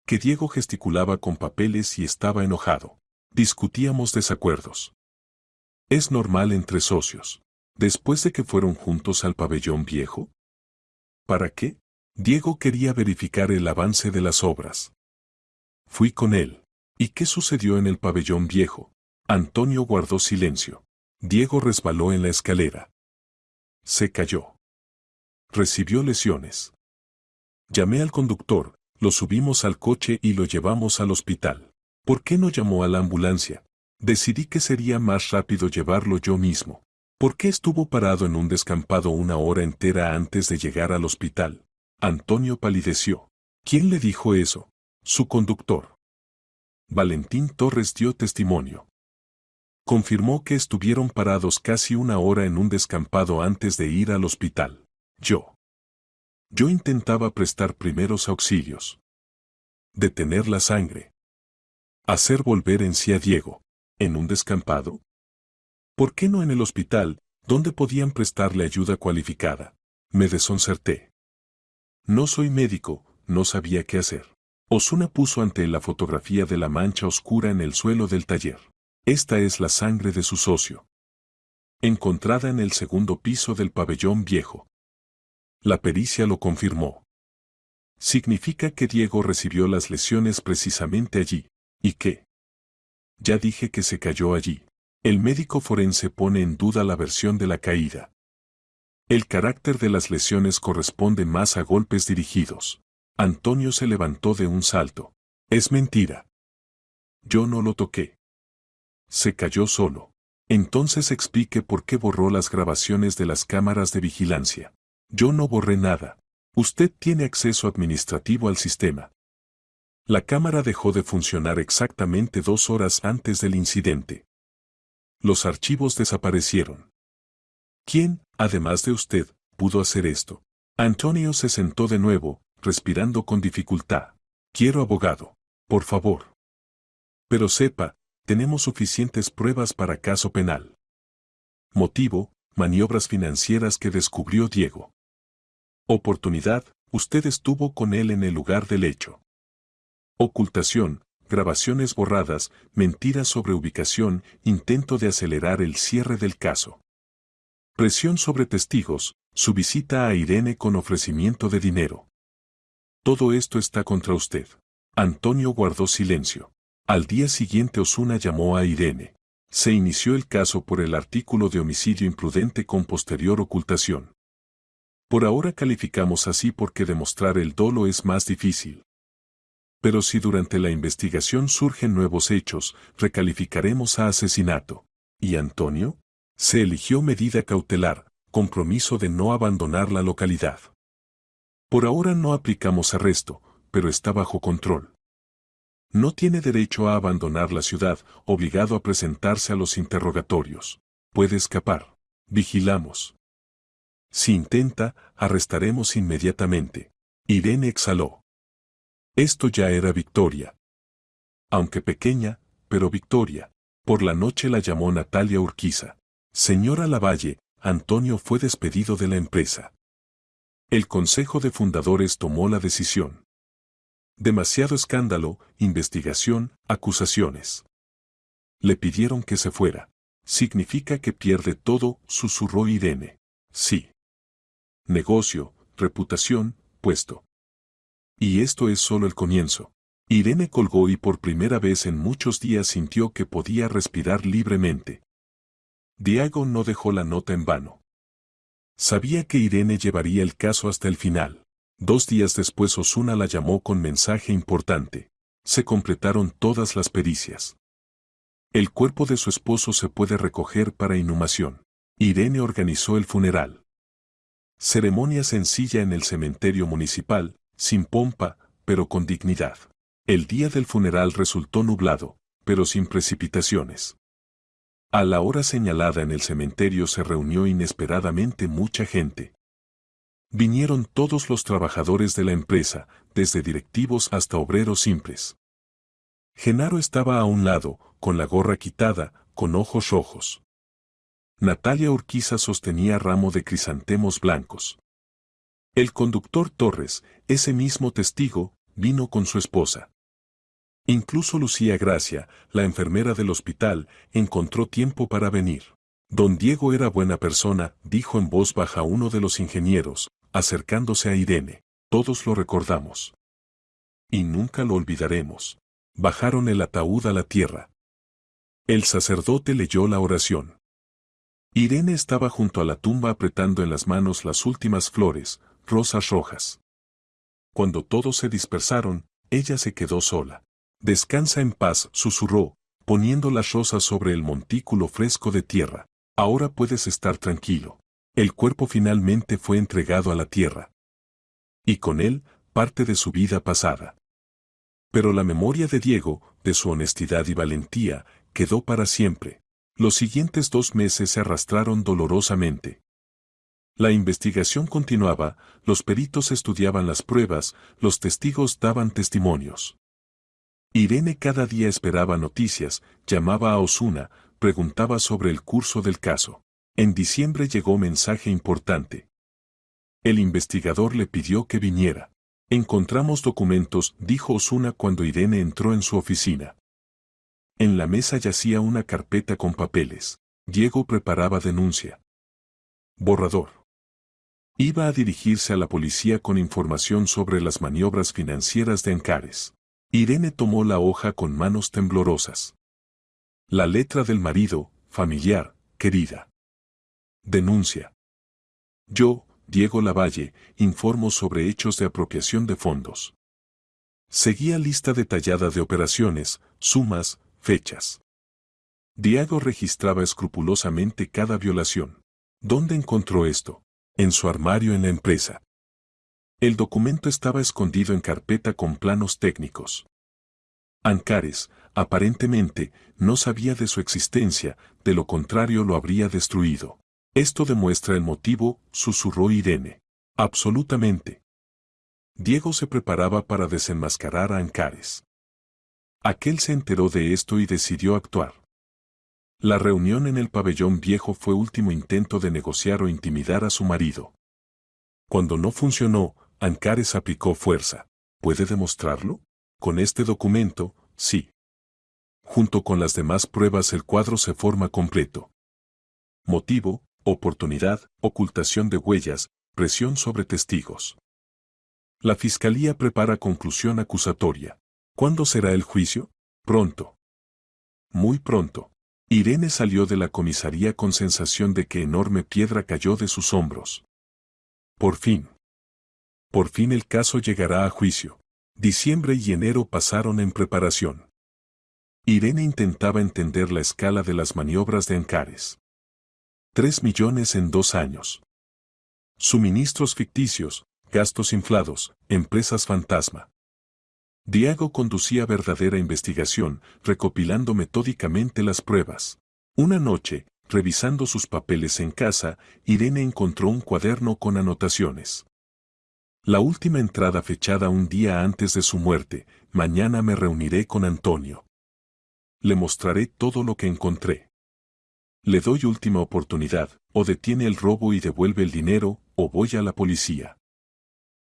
Que Diego gesticulaba con papeles y estaba enojado. Discutíamos desacuerdos. Es normal entre socios. Después de que fueron juntos al pabellón viejo. ¿Para qué? Diego quería verificar el avance de las obras. Fui con él. ¿Y qué sucedió en el pabellón viejo? Antonio guardó silencio. Diego resbaló en la escalera. Se cayó. Recibió lesiones. Llamé al conductor, lo subimos al coche y lo llevamos al hospital. ¿Por qué no llamó a la ambulancia? Decidí que sería más rápido llevarlo yo mismo. ¿Por qué estuvo parado en un descampado una hora entera antes de llegar al hospital? Antonio palideció. ¿Quién le dijo eso? Su conductor. Valentín Torres dio testimonio. Confirmó que estuvieron parados casi una hora en un descampado antes de ir al hospital. Yo intentaba prestar primeros auxilios. Detener la sangre. Hacer volver en sí a Diego. ¿En un descampado? ¿Por qué no en el hospital, donde podían prestarle ayuda cualificada? Me desconcerté. No soy médico, no sabía qué hacer. Osuna puso ante él la fotografía de la mancha oscura en el suelo del taller. Esta es la sangre de su socio. Encontrada en el segundo piso del pabellón viejo. La pericia lo confirmó. Significa que Diego recibió las lesiones precisamente allí. ¿Y qué? Ya dije que se cayó allí. El médico forense pone en duda la versión de la caída. El carácter de las lesiones corresponde más a golpes dirigidos. Antonio se levantó de un salto. Es mentira. Yo no lo toqué. Se cayó solo. Entonces explique por qué borró las grabaciones de las cámaras de vigilancia. Yo no borré nada. Usted tiene acceso administrativo al sistema. La cámara dejó de funcionar exactamente 2 horas antes del incidente. Los archivos desaparecieron. ¿Quién, además de usted, pudo hacer esto? Antonio se sentó de nuevo, respirando con dificultad. Quiero abogado. Por favor. Pero sepa, tenemos suficientes pruebas para caso penal. Motivo, maniobras financieras que descubrió Diego. Oportunidad, usted estuvo con él en el lugar del hecho. Ocultación, grabaciones borradas, mentiras sobre ubicación, intento de acelerar el cierre del caso. Presión sobre testigos, su visita a Irene con ofrecimiento de dinero. Todo esto está contra usted. Antonio guardó silencio. Al día siguiente Osuna llamó a Irene. Se inició el caso por el artículo de homicidio imprudente con posterior ocultación. Por ahora calificamos así porque demostrar el dolo es más difícil. Pero si durante la investigación surgen nuevos hechos, recalificaremos a asesinato. ¿Y Antonio? Se eligió medida cautelar, compromiso de no abandonar la localidad. Por ahora no aplicamos arresto, pero está bajo control. No tiene derecho a abandonar la ciudad, obligado a presentarse a los interrogatorios. Puede escapar. Vigilamos. Si intenta, arrestaremos inmediatamente. Irene exhaló. Esto ya era victoria. Aunque pequeña, pero victoria. Por la noche la llamó Natalia Urquiza. Señora Lavalle, Antonio fue despedido de la empresa. El Consejo de Fundadores tomó la decisión. Demasiado escándalo, investigación, acusaciones. Le pidieron que se fuera. Significa que pierde todo, susurró Irene. Sí. Negocio, reputación, puesto. Y esto es solo el comienzo. Irene colgó y por primera vez en muchos días sintió que podía respirar libremente. Diego no dejó la nota en vano. Sabía que Irene llevaría el caso hasta el final. 2 días después Osuna la llamó con mensaje importante. Se completaron todas las pericias. El cuerpo de su esposo se puede recoger para inhumación. Irene organizó el funeral. Ceremonia sencilla en el cementerio municipal, sin pompa, pero con dignidad. El día del funeral resultó nublado, pero sin precipitaciones. A la hora señalada en el cementerio se reunió inesperadamente mucha gente. Vinieron todos los trabajadores de la empresa, desde directivos hasta obreros simples. Genaro estaba a un lado, con la gorra quitada, con ojos rojos. Natalia Urquiza sostenía ramo de crisantemos blancos. El conductor Torres, ese mismo testigo, vino con su esposa. Incluso Lucía Gracia, la enfermera del hospital, encontró tiempo para venir. Don Diego era buena persona, dijo en voz baja uno de los ingenieros, acercándose a Irene. Todos lo recordamos. Y nunca lo olvidaremos. Bajaron el ataúd a la tierra. El sacerdote leyó la oración. Irene estaba junto a la tumba apretando en las manos las últimas flores, rosas rojas. Cuando todos se dispersaron, ella se quedó sola. Descansa en paz, susurró, poniendo las rosas sobre el montículo fresco de tierra. Ahora puedes estar tranquilo. El cuerpo finalmente fue entregado a la tierra. Y con él, parte de su vida pasada. Pero la memoria de Diego, de su honestidad y valentía, quedó para siempre. Los siguientes 2 meses se arrastraron dolorosamente. La investigación continuaba, los peritos estudiaban las pruebas, los testigos daban testimonios. Irene cada día esperaba noticias, llamaba a Osuna, preguntaba sobre el curso del caso. En diciembre llegó mensaje importante. El investigador le pidió que viniera. Encontramos documentos, dijo Osuna cuando Irene entró en su oficina. En la mesa yacía una carpeta con papeles. Diego preparaba denuncia. Borrador. Iba a dirigirse a la policía con información sobre las maniobras financieras de Ancares. Irene tomó la hoja con manos temblorosas. La letra del marido, familiar, querida. Denuncia. Yo, Diego Lavalle, informo sobre hechos de apropiación de fondos. Seguía lista detallada de operaciones, sumas, fechas. Diego registraba escrupulosamente cada violación. ¿Dónde encontró esto? En su armario en la empresa. El documento estaba escondido en carpeta con planos técnicos. Ancares, aparentemente, no sabía de su existencia, de lo contrario lo habría destruido. Esto demuestra el motivo, susurró Irene. Absolutamente. Diego se preparaba para desenmascarar a Ancares. Aquel se enteró de esto y decidió actuar. La reunión en el pabellón viejo fue último intento de negociar o intimidar a su marido. Cuando no funcionó, Ancares aplicó fuerza. ¿Puede demostrarlo? Con este documento, sí. Junto con las demás pruebas el cuadro se forma completo. Motivo, oportunidad, ocultación de huellas, presión sobre testigos. La fiscalía prepara conclusión acusatoria. ¿Cuándo será el juicio? Pronto. Muy pronto. Irene salió de la comisaría con sensación de que enorme piedra cayó de sus hombros. Por fin. Por fin el caso llegará a juicio. Diciembre y enero pasaron en preparación. Irene intentaba entender la escala de las maniobras de Ancares. 3 millones en 2 años. Suministros ficticios, gastos inflados, empresas fantasma. Diego conducía verdadera investigación, recopilando metódicamente las pruebas. Una noche, revisando sus papeles en casa, Irene encontró un cuaderno con anotaciones. La última entrada fechada un día antes de su muerte: mañana me reuniré con Antonio. Le mostraré todo lo que encontré. Le doy última oportunidad, o detiene el robo y devuelve el dinero, o voy a la policía.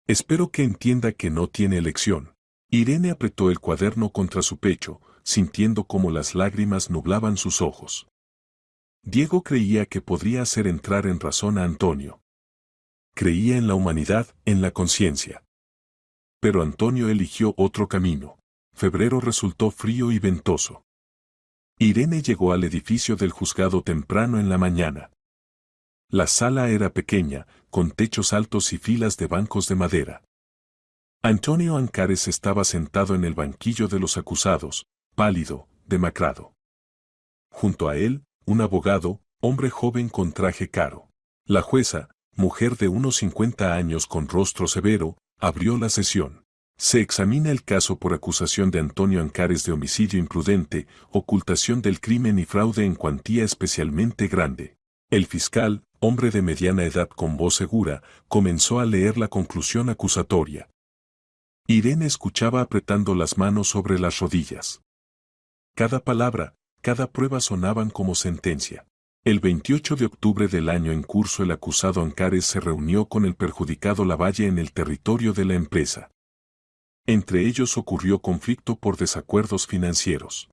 Espero que entienda que no tiene elección. Irene apretó el cuaderno contra su pecho, sintiendo cómo las lágrimas nublaban sus ojos. Diego creía que podría hacer entrar en razón a Antonio. Creía en la humanidad, en la conciencia. Pero Antonio eligió otro camino. Febrero resultó frío y ventoso. Irene llegó al edificio del juzgado temprano en la mañana. La sala era pequeña, con techos altos y filas de bancos de madera. Antonio Ancares estaba sentado en el banquillo de los acusados, pálido, demacrado. Junto a él, un abogado, hombre joven con traje caro. La jueza, mujer de unos 50 años con rostro severo, abrió la sesión. Se examina el caso por acusación de Antonio Ancares de homicidio imprudente, ocultación del crimen y fraude en cuantía especialmente grande. El fiscal, hombre de mediana edad con voz segura, comenzó a leer la conclusión acusatoria. Irene escuchaba apretando las manos sobre las rodillas. Cada palabra, cada prueba sonaban como sentencia. El 28 de octubre del año en curso el acusado Ancares se reunió con el perjudicado Lavalle en el territorio de la empresa. Entre ellos ocurrió conflicto por desacuerdos financieros.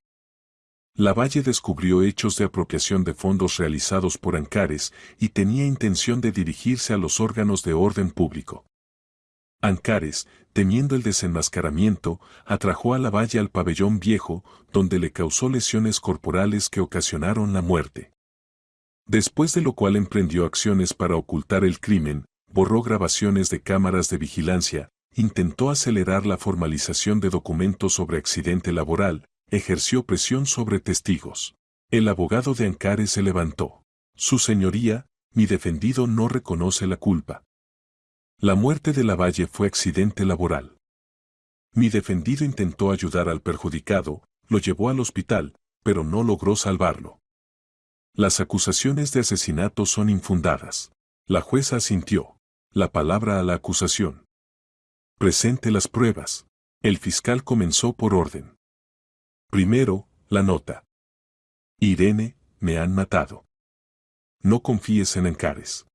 Lavalle descubrió hechos de apropiación de fondos realizados por Ancares y tenía intención de dirigirse a los órganos de orden público. Ancares, temiendo el desenmascaramiento, atrajo a Lavalle al pabellón viejo, donde le causó lesiones corporales que ocasionaron la muerte. Después de lo cual emprendió acciones para ocultar el crimen, borró grabaciones de cámaras de vigilancia, intentó acelerar la formalización de documentos sobre accidente laboral, ejerció presión sobre testigos. El abogado de Ancares se levantó. Su señoría, mi defendido no reconoce la culpa. La muerte de Lavalle fue accidente laboral. Mi defendido intentó ayudar al perjudicado, lo llevó al hospital, pero no logró salvarlo. Las acusaciones de asesinato son infundadas. La jueza asintió. La palabra a la acusación. Presente las pruebas. El fiscal comenzó por orden. Primero, la nota. Irene, me han matado. No confíes en Ancares.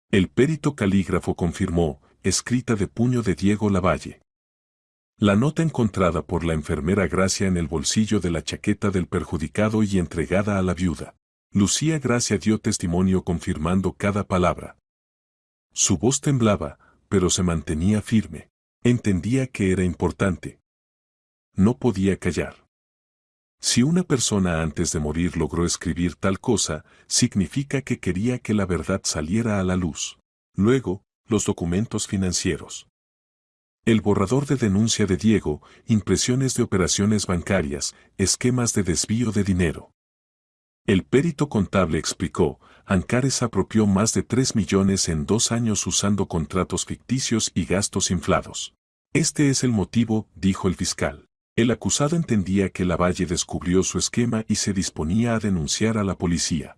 El perito calígrafo confirmó, escrita de puño de Diego Lavalle. La nota encontrada por la enfermera Gracia en el bolsillo de la chaqueta del perjudicado y entregada a la viuda. Lucía Gracia dio testimonio confirmando cada palabra. Su voz temblaba, pero se mantenía firme. Entendía que era importante. No podía callar. Si una persona antes de morir logró escribir tal cosa, significa que quería que la verdad saliera a la luz. Luego, los documentos financieros. El borrador de denuncia de Diego, impresiones de operaciones bancarias, esquemas de desvío de dinero. El perito contable explicó, Ancares apropió más de 3 millones en 2 años usando contratos ficticios y gastos inflados. Este es el motivo, dijo el fiscal. El acusado entendía que Lavalle descubrió su esquema y se disponía a denunciar a la policía.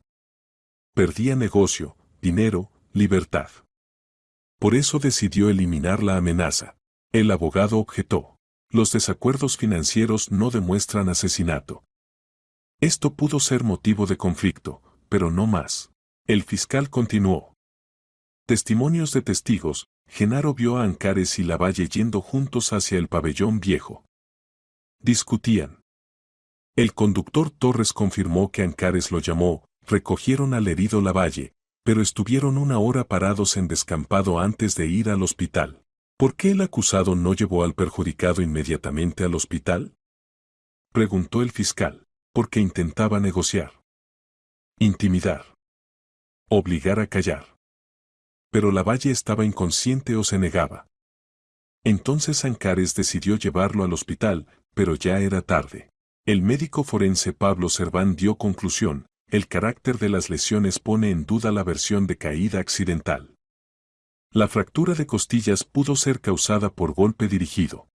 Perdía negocio, dinero, libertad. Por eso decidió eliminar la amenaza. El abogado objetó. Los desacuerdos financieros no demuestran asesinato. Esto pudo ser motivo de conflicto, pero no más. El fiscal continuó. Testimonios de testigos, Genaro vio a Ancares y Lavalle yendo juntos hacia el pabellón viejo. Discutían. El conductor Torres confirmó que Ancares lo llamó, recogieron al herido Lavalle, pero estuvieron 1 hora parados en descampado antes de ir al hospital. ¿Por qué el acusado no llevó al perjudicado inmediatamente al hospital? Preguntó el fiscal. Porque intentaba negociar. Intimidar. Obligar a callar. Pero Lavalle estaba inconsciente o se negaba. Entonces Ancares decidió llevarlo al hospital, pero ya era tarde. El médico forense Pablo Serván dio conclusión, el carácter de las lesiones pone en duda la versión de caída accidental. La fractura de costillas pudo ser causada por golpe dirigido.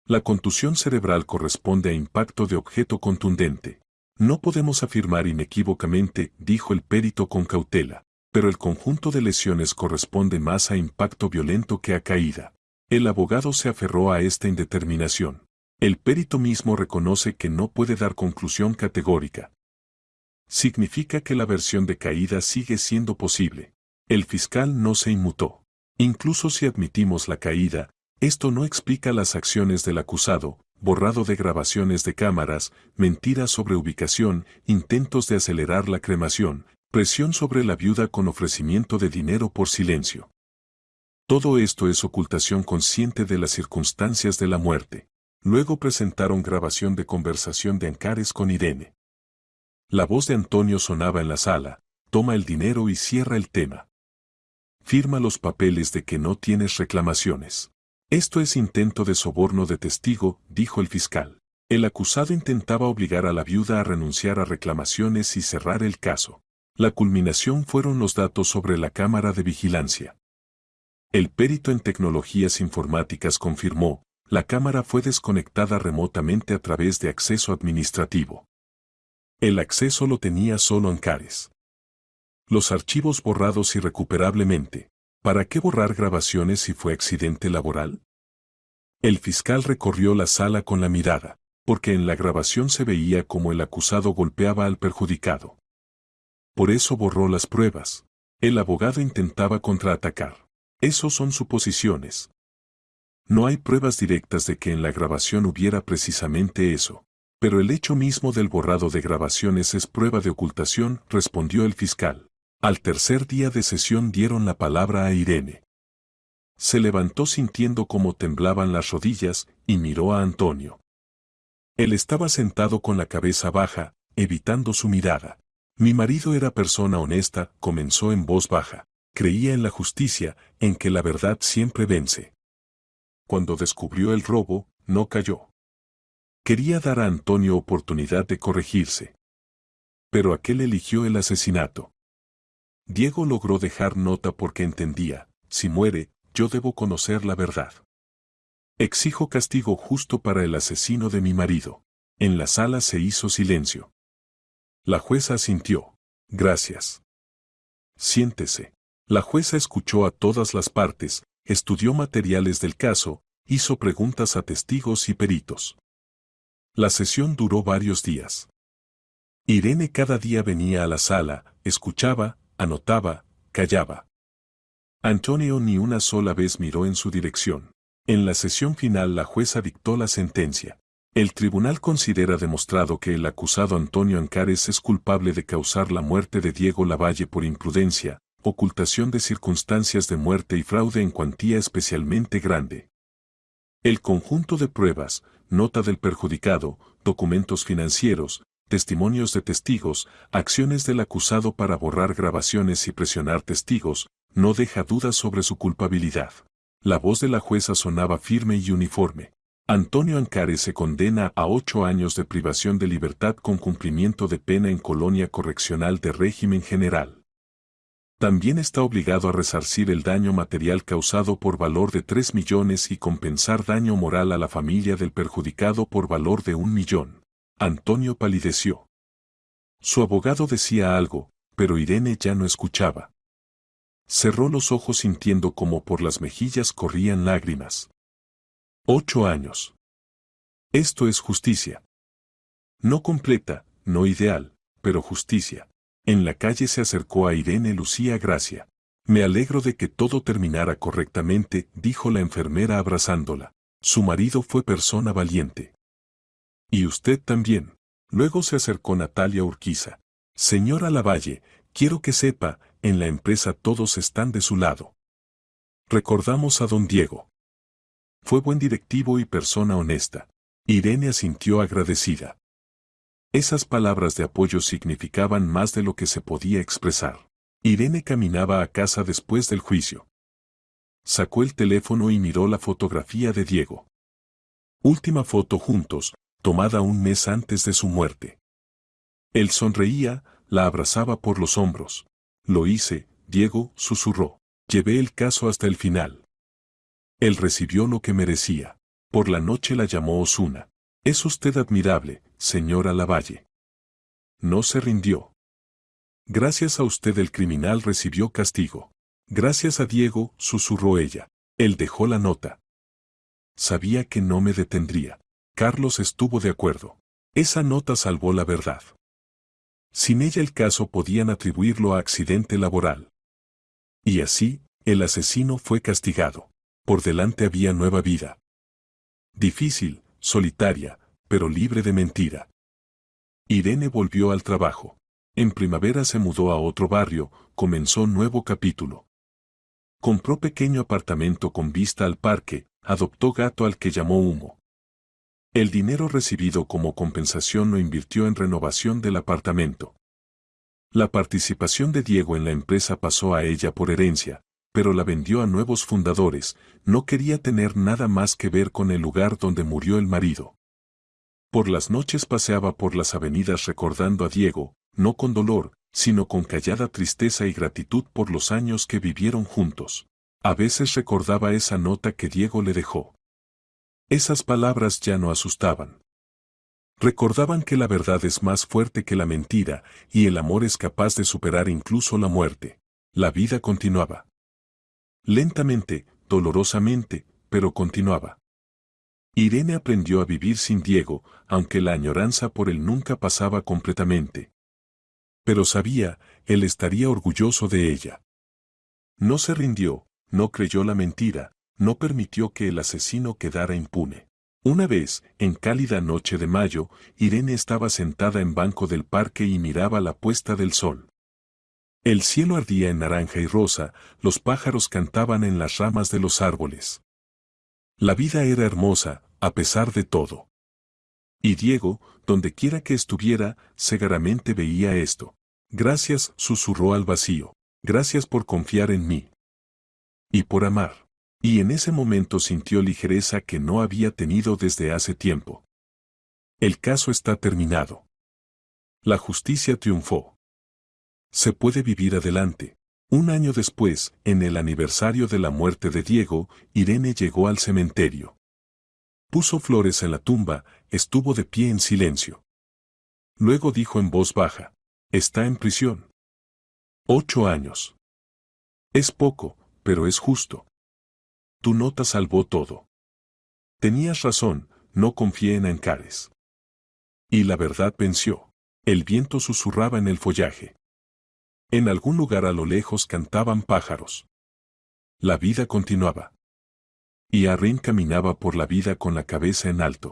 La contusión cerebral corresponde a impacto de objeto contundente. No podemos afirmar inequívocamente, dijo el perito con cautela, pero el conjunto de lesiones corresponde más a impacto violento que a caída. El abogado se aferró a esta indeterminación. El perito mismo reconoce que no puede dar conclusión categórica. Significa que la versión de caída sigue siendo posible. El fiscal no se inmutó. Incluso si admitimos la caída, esto no explica las acciones del acusado, borrado de grabaciones de cámaras, mentiras sobre ubicación, intentos de acelerar la cremación, presión sobre la viuda con ofrecimiento de dinero por silencio. Todo esto es ocultación consciente de las circunstancias de la muerte. Luego presentaron grabación de conversación de Ancares con Irene. La voz de Antonio sonaba en la sala, toma el dinero y cierra el tema. Firma los papeles de que no tienes reclamaciones. Esto es intento de soborno de testigo, dijo el fiscal. El acusado intentaba obligar a la viuda a renunciar a reclamaciones y cerrar el caso. La culminación fueron los datos sobre la cámara de vigilancia. El perito en tecnologías informáticas confirmó, la cámara fue desconectada remotamente a través de acceso administrativo. El acceso lo tenía solo Ancares. Los archivos borrados irrecuperablemente. ¿Para qué borrar grabaciones si fue accidente laboral? El fiscal recorrió la sala con la mirada, porque en la grabación se veía como el acusado golpeaba al perjudicado. Por eso borró las pruebas. El abogado intentaba contraatacar. Esos son suposiciones. No hay pruebas directas de que en la grabación hubiera precisamente eso. Pero el hecho mismo del borrado de grabaciones es prueba de ocultación, respondió el fiscal. Al tercer día de sesión dieron la palabra a Irene. Se levantó sintiendo cómo temblaban las rodillas y miró a Antonio. Él estaba sentado con la cabeza baja, evitando su mirada. Mi marido era persona honesta, comenzó en voz baja. Creía en la justicia, en que la verdad siempre vence. Cuando descubrió el robo, no cayó. Quería dar a Antonio oportunidad de corregirse. Pero aquel eligió el asesinato. Diego logró dejar nota porque entendía, si muere, yo debo conocer la verdad. Exijo castigo justo para el asesino de mi marido. En la sala se hizo silencio. La jueza asintió. Gracias. Siéntese. La jueza escuchó a todas las partes, estudió materiales del caso, hizo preguntas a testigos y peritos. La sesión duró varios días. Irene cada día venía a la sala, escuchaba, anotaba, callaba. Antonio ni una sola vez miró en su dirección. En la sesión final la jueza dictó la sentencia. El tribunal considera demostrado que el acusado Antonio Ancares es culpable de causar la muerte de Diego Lavalle por imprudencia, ocultación de circunstancias de muerte y fraude en cuantía especialmente grande. El conjunto de pruebas, nota del perjudicado, documentos financieros, testimonios de testigos, acciones del acusado para borrar grabaciones y presionar testigos, no deja dudas sobre su culpabilidad. La voz de la jueza sonaba firme y uniforme. Antonio Ancares se condena a 8 años de privación de libertad con cumplimiento de pena en colonia correccional de régimen general. También está obligado a resarcir el daño material causado por valor de 3 millones y compensar daño moral a la familia del perjudicado por valor de 1 millón. Antonio palideció. Su abogado decía algo, pero Irene ya no escuchaba. Cerró los ojos sintiendo como por las mejillas corrían lágrimas. 8 años. Esto es justicia. No completa, no ideal, pero justicia. En la calle se acercó a Irene Lucía Gracia. Me alegro de que todo terminara correctamente, dijo la enfermera abrazándola. Su marido fue persona valiente. Y usted también. Luego se acercó Natalia Urquiza. Señora Lavalle, quiero que sepa, en la empresa todos están de su lado. Recordamos a don Diego. Fue buen directivo y persona honesta. Irene asintió agradecida. Esas palabras de apoyo significaban más de lo que se podía expresar. Irene caminaba a casa después del juicio. Sacó el teléfono y miró la fotografía de Diego. Última foto juntos, tomada un mes antes de su muerte. Él sonreía, la abrazaba por los hombros. Lo hice, Diego, susurró. Llevé el caso hasta el final. Él recibió lo que merecía. Por la noche la llamó Osuna. Es usted admirable, señora Lavalle. No se rindió. Gracias a usted el criminal recibió castigo. Gracias a Diego, susurró ella. Él dejó la nota. Sabía que no me detendría. Carlos estuvo de acuerdo. Esa nota salvó la verdad. Sin ella el caso podían atribuirlo a accidente laboral. Y así, el asesino fue castigado. Por delante había nueva vida. Difícil, solitaria, pero libre de mentira. Irene volvió al trabajo. En primavera se mudó a otro barrio, comenzó nuevo capítulo. Compró pequeño apartamento con vista al parque, adoptó gato al que llamó Humo. El dinero recibido como compensación lo invirtió en renovación del apartamento. La participación de Diego en la empresa pasó a ella por herencia, pero la vendió a nuevos fundadores, no quería tener nada más que ver con el lugar donde murió el marido. Por las noches paseaba por las avenidas recordando a Diego, no con dolor, sino con callada tristeza y gratitud por los años que vivieron juntos. A veces recordaba esa nota que Diego le dejó. Esas palabras ya no asustaban. Recordaban que la verdad es más fuerte que la mentira, y el amor es capaz de superar incluso la muerte. La vida continuaba. Lentamente, dolorosamente, pero continuaba. Irene aprendió a vivir sin Diego, aunque la añoranza por él nunca pasaba completamente. Pero sabía, él estaría orgulloso de ella. No se rindió, no creyó la mentira, no permitió que el asesino quedara impune. Una vez, en cálida noche de mayo, Irene estaba sentada en banco del parque y miraba la puesta del sol. El cielo ardía en naranja y rosa, los pájaros cantaban en las ramas de los árboles. La vida era hermosa, a pesar de todo. Y Diego, donde quiera que estuviera, cegaramente veía esto. Gracias, susurró al vacío. Gracias por confiar en mí. Y por amar. Y en ese momento sintió ligereza que no había tenido desde hace tiempo. El caso está terminado. La justicia triunfó. Se puede vivir adelante. Un año después, en el aniversario de la muerte de Diego, Irene llegó al cementerio. Puso flores en la tumba, estuvo de pie en silencio. Luego dijo en voz baja, está en prisión. 8 años. Es poco, pero es justo. Tu nota salvó todo. Tenías razón, no confié en Ancares. Y la verdad venció. El viento susurraba en el follaje. En algún lugar a lo lejos cantaban pájaros. La vida continuaba. Y Arrin caminaba por la vida con la cabeza en alto.